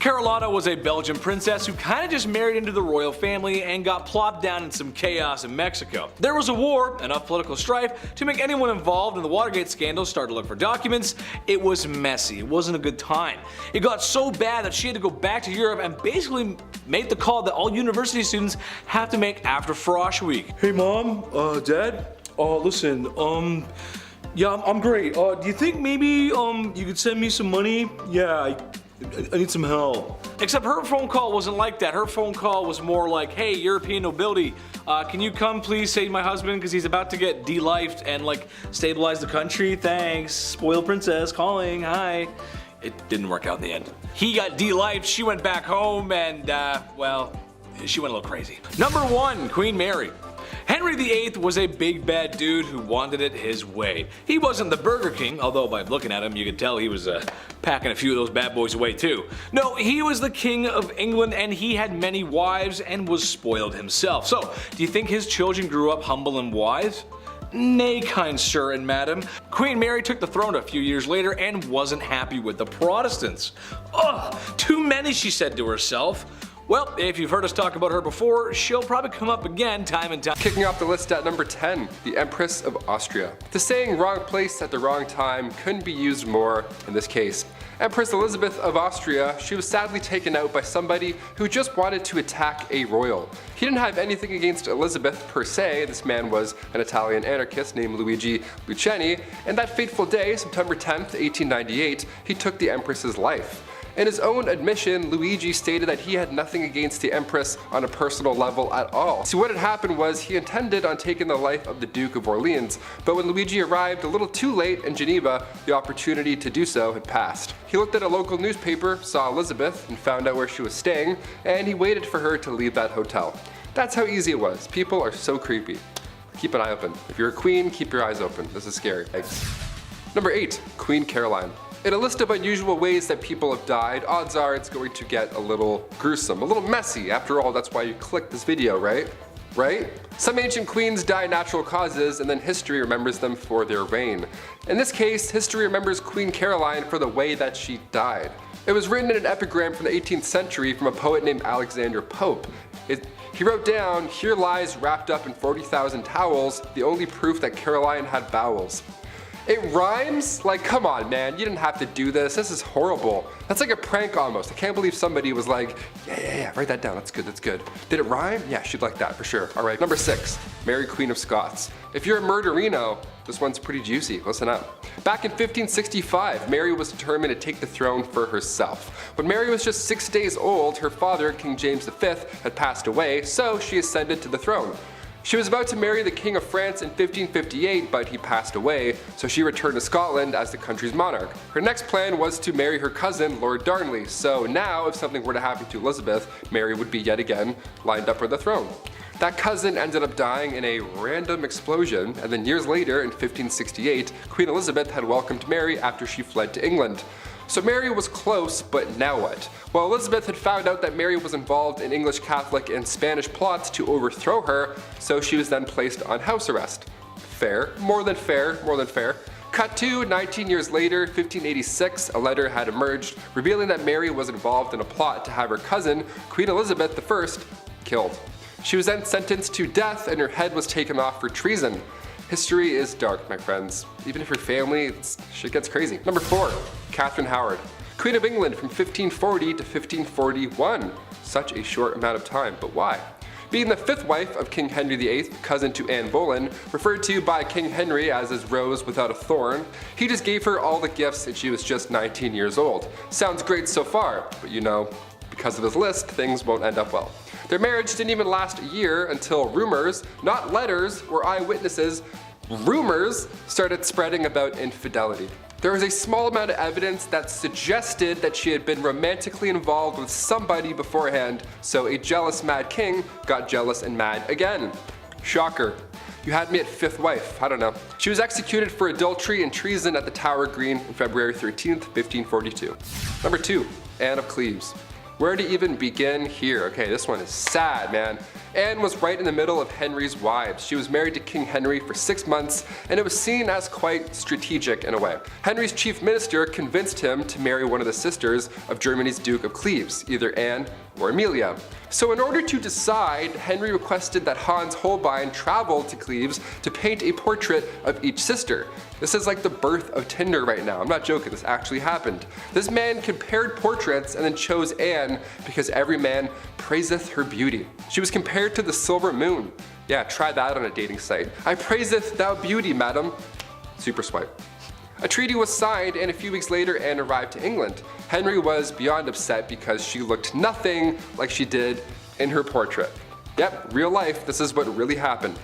Carlotta was a Belgian princess who kind of just married into the royal family and got plopped down in some chaos in Mexico. There was a war, enough political strife to make anyone involved in the Watergate scandal start to look for documents. It was messy, it wasn't a good time. It got so bad that she had to go back to Europe and basically made the call that all university students have to make after Frosh Week. Hey mom, dad, listen, yeah, I'm great. Do you think maybe you could send me some money? Yeah, I need some help. Except her phone call wasn't like that. Her phone call was more like, hey, European nobility, can you come please save my husband because he's about to get de-lifed and like stabilize the country? Thanks. Spoiled princess calling. Hi. It didn't work out in the end. He got de-lifed, she went back home, and well, she went a little crazy. Number 1, Queen Mary. Henry VIII was a big bad dude who wanted it his way. He wasn't the Burger King, although by looking at him you could tell he was packing a few of those bad boys away too. No, he was the King of England and he had many wives and was spoiled himself. So, do you think his children grew up humble and wise? Nay, kind sir and madam. Queen Mary took the throne a few years later and wasn't happy with the Protestants. Ugh, too many, she said to herself. Well, if you've heard us talk about her before, she'll probably come up again time and time. Kicking off the list at number 10, the Empress of Austria. The saying wrong place at the wrong time couldn't be used more in this case. Empress Elizabeth of Austria, she was sadly taken out by somebody who just wanted to attack a royal. He didn't have anything against Elizabeth per se, this man was an Italian anarchist named Luigi Lucchini, and that fateful day, September 10th, 1898, he took the Empress's life. In his own admission, Luigi stated that he had nothing against the Empress on a personal level at all. So what had happened was he intended on taking the life of the Duke of Orleans, but when Luigi arrived a little too late in Geneva, the opportunity to do so had passed. He looked at a local newspaper, saw Elizabeth, and found out where she was staying, and he waited for her to leave that hotel. That's how easy it was. People are so creepy. Keep an eye open. If you're a queen, keep your eyes open. This is scary. Number 8, Queen Caroline. In a list of unusual ways that people have died, odds are it's going to get a little gruesome, a little messy. After all, that's why you clicked this video, right? Right? Some ancient queens die natural causes and then history remembers them for their reign. In this case, history remembers Queen Caroline for the way that she died. It was written in an epigram from the 18th century from a poet named Alexander Pope. He wrote down, "Here lies wrapped up in 40,000 towels, the only proof that Caroline had bowels." It rhymes? Like, come on, man, you didn't have to do this. This is horrible. That's like a prank almost. I can't believe somebody was like, yeah, write that down. That's good, that's good. Did it rhyme? Yeah, she'd like that for sure. All right, number 6, Mary Queen of Scots. If you're a murderino, this one's pretty juicy. Listen up. Back in 1565, Mary was determined to take the throne for herself. When Mary was just 6 days old, her father, King James V, had passed away, so she ascended to the throne. She was about to marry the King of France in 1558, but he passed away, so she returned to Scotland as the country's monarch. Her next plan was to marry her cousin, Lord Darnley, so now if something were to happen to Elizabeth, Mary would be yet again lined up for the throne. That cousin ended up dying in a random explosion, and then years later, in 1568, Queen Elizabeth had welcomed Mary after she fled to England. So Mary was close, but now what? Well, Elizabeth had found out that Mary was involved in English Catholic and Spanish plots to overthrow her, so she was then placed on house arrest. Fair, more than fair, more than fair. Cut to 19 years later, 1586, a letter had emerged revealing that Mary was involved in a plot to have her cousin, Queen Elizabeth I, killed. She was then sentenced to death and her head was taken off for treason. History is dark, my friends. Even if you're family, shit gets crazy. Number 4, Catherine Howard. Queen of England from 1540 to 1541. Such a short amount of time, but why? Being the 5th wife of King Henry VIII, cousin to Anne Boleyn, referred to by King Henry as his rose without a thorn, he just gave her all the gifts and she was just 19 years old. Sounds great so far, but you know, because of his list, things won't end up well. Their marriage didn't even last a year until rumors, not letters or eyewitnesses, rumors started spreading about infidelity. There was a small amount of evidence that suggested that she had been romantically involved with somebody beforehand, so a jealous mad king got jealous and mad again. Shocker. You had me at 5th wife, I don't know. She was executed for adultery and treason at the Tower Green on February 13th, 1542. Number 2, Anne of Cleves. Where to even begin here? Okay, this one is sad, man. Anne was right in the middle of Henry's wives. She was married to King Henry for 6 months, and it was seen as quite strategic in a way. Henry's chief minister convinced him to marry one of the sisters of Germany's Duke of Cleves, either Anne or Amelia. So in order to decide, Henry requested that Hans Holbein travel to Cleves to paint a portrait of each sister. This is like the birth of Tinder right now. I'm not joking, this actually happened. This man compared portraits and then chose Anne because every man praiseth her beauty. She was compared to the silver moon. Yeah, try that on a dating site. I praiseth thou beauty, madam. Super swipe. A treaty was signed and a few weeks later Anne arrived to England. Henry was beyond upset because she looked nothing like she did in her portrait. Yep, real life, this is what really happened.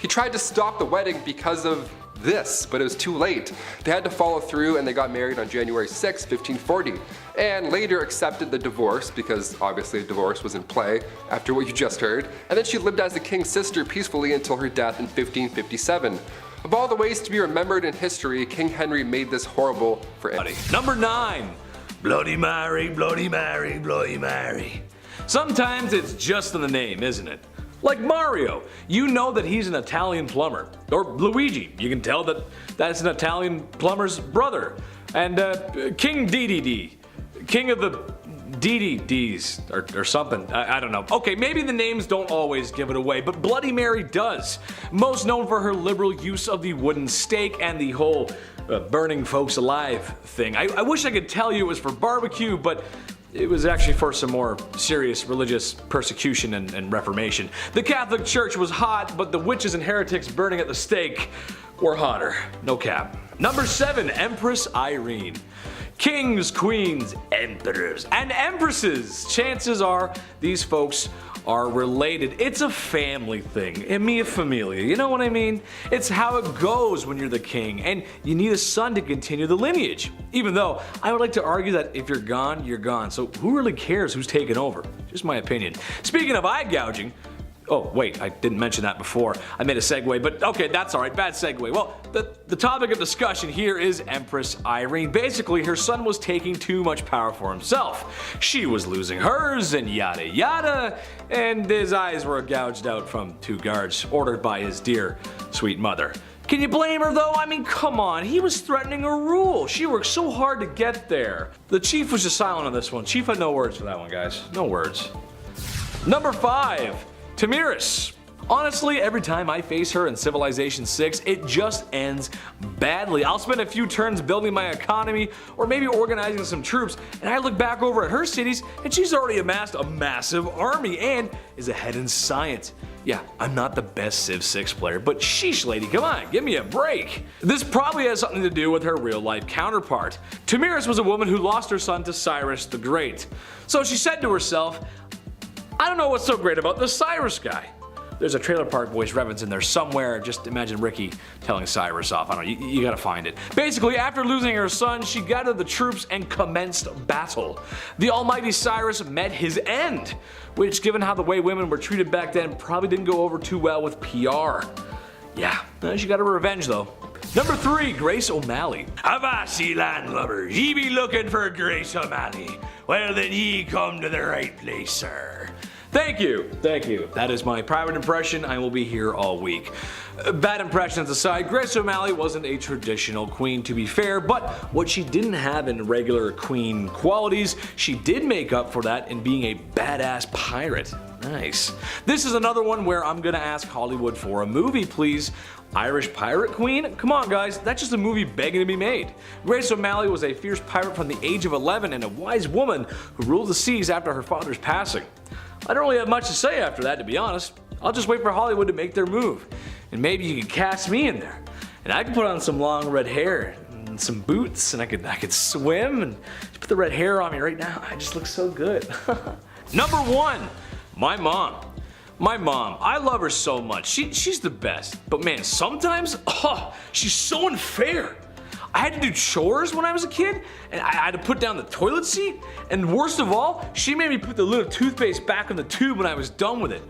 He tried to stop the wedding because of this, but it was too late. They had to follow through and they got married on January 6, 1540, and later accepted the divorce because obviously a divorce was in play after what you just heard, and then she lived as the king's sister peacefully until her death in 1557. Of all the ways to be remembered in history, King Henry made this horrible for anybody. Number 9. Bloody Mary, Bloody Mary, Bloody Mary. Sometimes it's just in the name, isn't it? Like Mario, you know that he's an Italian plumber. Or Luigi, you can tell that that's an Italian plumber's brother. And King DDD, King of the DDDs, or something, I don't know. Okay, maybe the names don't always give it away, but Bloody Mary does. Most known for her liberal use of the wooden stake and the whole burning folks alive thing. I wish I could tell you it was for barbecue, but it was actually for some more serious religious persecution and reformation. The Catholic Church was hot, but the witches and heretics burning at the stake were hotter. No cap. Number 7, Empress Irene. Kings, queens, emperors, and empresses. Chances are these folks are related. It's a family thing. E mia familia, you know what I mean? It's how it goes when you're the king, and you need a son to continue the lineage. Even though I would like to argue that if you're gone, you're gone. So who really cares who's taking over? Just my opinion. Speaking of eye gouging, oh wait, I didn't mention that before. I made a segue, but okay, that's alright, bad segue. Well, the topic of discussion here is Empress Irene. Basically, her son was taking too much power for himself. She was losing hers, and yada yada, and his eyes were gouged out from 2 guards ordered by his dear, sweet mother. Can you blame her though? I mean, come on, he was threatening her rule. She worked so hard to get there. The chief was just silent on this one. Chief had no words for that one, guys. No words. Number 5. Tamiris. Honestly, every time I face her in Civilization 6, it just ends badly. I'll spend a few turns building my economy or maybe organizing some troops, and I look back over at her cities and she's already amassed a massive army and is ahead in science. Yeah, I'm not the best Civ 6 player, but sheesh lady, come on, give me a break. This probably has something to do with her real life counterpart. Tamiris was a woman who lost her son to Cyrus the Great. So she said to herself, I don't know what's so great about this Cyrus guy. There's a Trailer Park Boys reference in there somewhere. Just imagine Ricky telling Cyrus off. I don't know, you gotta find it. Basically, after losing her son, she gathered the troops and commenced battle. The almighty Cyrus met his end, which, given how the way women were treated back then, probably didn't go over too well with PR. Yeah, she got her revenge though. Number 3, Grace O'Malley. Avast, landlubbers, ye be looking for Grace O'Malley. Well then ye come to the right place, sir. Thank you, thank you. That is my private impression. I will be here all week. Bad impressions aside, Grace O'Malley wasn't a traditional queen, to be fair, but what she didn't have in regular queen qualities, she did make up for that in being a badass pirate. Nice. This is another one where I'm gonna ask Hollywood for a movie, please. Irish pirate queen? Come on guys, that's just a movie begging to be made. Grace O'Malley was a fierce pirate from the age of 11 and a wise woman who ruled the seas after her father's passing. I don't really have much to say after that, to be honest. I'll just wait for Hollywood to make their move. And maybe you could cast me in there. And I could put on some long red hair and some boots and I could swim and just put the red hair on me right now. I just look so good. Number 1, my mom. My mom, I love her so much. She's the best. But man, sometimes, she's so unfair. I had to do chores when I was a kid, and I had to put down the toilet seat, and worst of all, she made me put the little toothpaste back in the tube when I was done with it.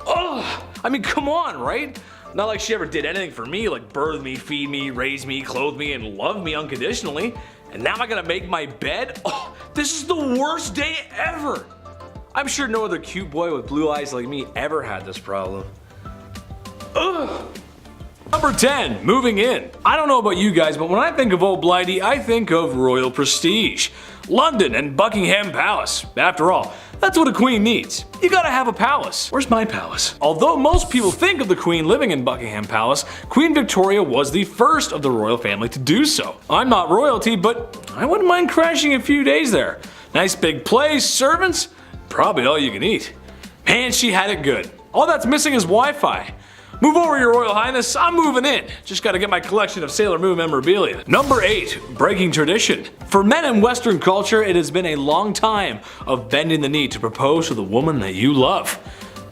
Ugh, I mean, come on, right? Not like she ever did anything for me, like birth me, feed me, raise me, clothe me, and love me unconditionally. And now I gotta make my bed? Oh, this is the worst day ever. I'm sure no other cute boy with blue eyes like me ever had this problem. Ugh. Number 10, moving in. I don't know about you guys, but when I think of Old Blighty, I think of royal prestige. London and Buckingham Palace. After all, that's what a queen needs. You gotta have a palace. Where's my palace? Although most people think of the queen living in Buckingham Palace, Queen Victoria was the first of the royal family to do so. I'm not royalty, but I wouldn't mind crashing a few days there. Nice big place, servants, probably all you can eat. Man, she had it good. All that's missing is Wi-Fi. Move over, Your Royal Highness, I'm moving in. Just gotta get my collection of Sailor Moon memorabilia. Number 8, breaking tradition. For men in Western culture, it has been a long time of bending the knee to propose to the woman that you love,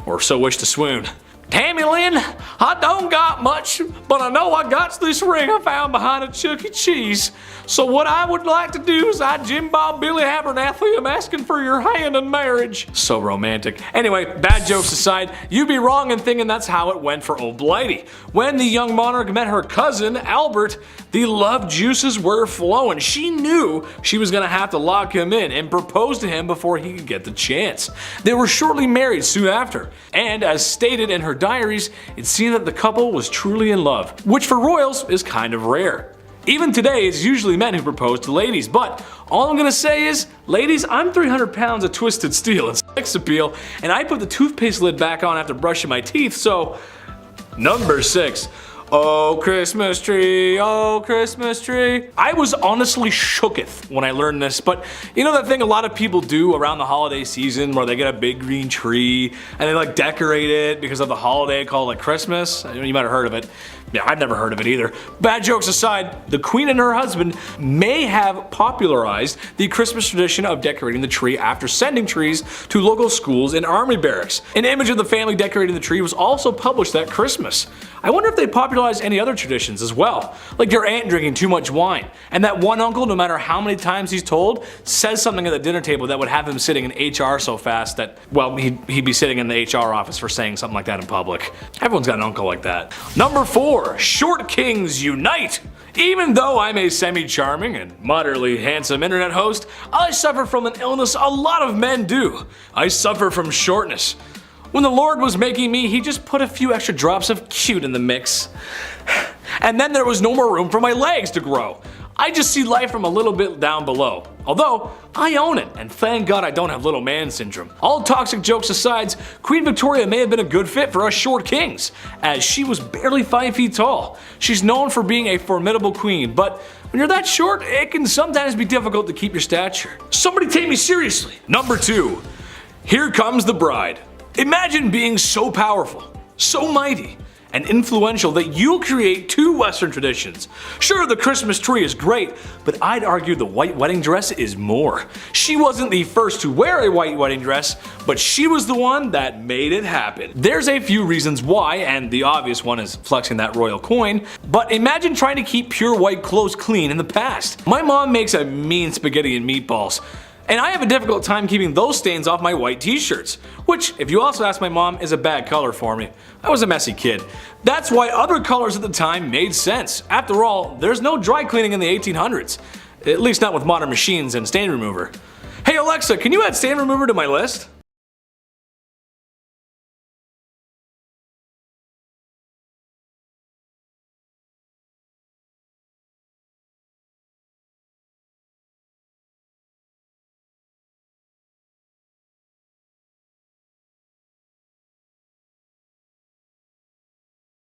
or so wish to swoon. Tammy Lynn, I don't got much, but I know I got this ring I found behind a Chuck E. Cheese. So what I would like to do is I, Jim Bob Billy Abernathy, am asking for your hand in marriage. So romantic. Anyway, bad jokes aside, you'd be wrong in thinking that's how it went for Old Blighty. When the young monarch met her cousin, Albert, the love juices were flowing. She knew she was gonna have to lock him in and propose to him before he could get the chance. They were shortly married soon after, and as stated in her diaries, it seemed that the couple was truly in love, which for royals is kind of rare. Even today, it's usually men who propose to ladies, but all I'm gonna say is, ladies, I'm 300 pounds of twisted steel and sex appeal, and I put the toothpaste lid back on after brushing my teeth, so... Number 6. Oh Christmas tree, oh Christmas tree. I was honestly shooketh when I learned this, but you know that thing a lot of people do around the holiday season where they get a big green tree and they like decorate it because of the holiday called like Christmas? You might have heard of it. Yeah, I've never heard of it either. Bad jokes aside, the Queen and her husband may have popularized the Christmas tradition of decorating the tree after sending trees to local schools and army barracks. An image of the family decorating the tree was also published that Christmas. I wonder if they popularized any other traditions as well, like your aunt drinking too much wine, and that one uncle, no matter how many times he's told, says something at the dinner table that would have him sitting in HR so fast that, well, he'd be sitting in the HR office for saying something like that in public. Everyone's got an uncle like that. Number 4. Short Kings Unite! Even though I'm a semi-charming and moderately handsome internet host, I suffer from an illness a lot of men do. I suffer from shortness. When the Lord was making me, he just put a few extra drops of cute in the mix. And then there was no more room for my legs to grow. I just see life from a little bit down below. Although, I own it, and thank God I don't have little man syndrome. All toxic jokes aside, Queen Victoria may have been a good fit for us short kings, as she was barely 5 feet tall. She's known for being a formidable queen, but when you're that short, it can sometimes be difficult to keep your stature. Somebody take me seriously! Number 2. Here comes the bride. Imagine being so powerful, so mighty, and influential that you'll create 2 Western traditions. Sure, the Christmas tree is great, but I'd argue the white wedding dress is more. She wasn't the first to wear a white wedding dress, but she was the one that made it happen. There's a few reasons why, and the obvious one is flexing that royal coin, but imagine trying to keep pure white clothes clean in the past. My mom makes a mean spaghetti and meatballs, and I have a difficult time keeping those stains off my white t-shirts, which, if you also ask my mom, is a bad color for me. I was a messy kid. That's why other colors at the time made sense. After all, there's no dry cleaning in the 1800s. At least not with modern machines and stain remover. Hey Alexa, can you add stain remover to my list?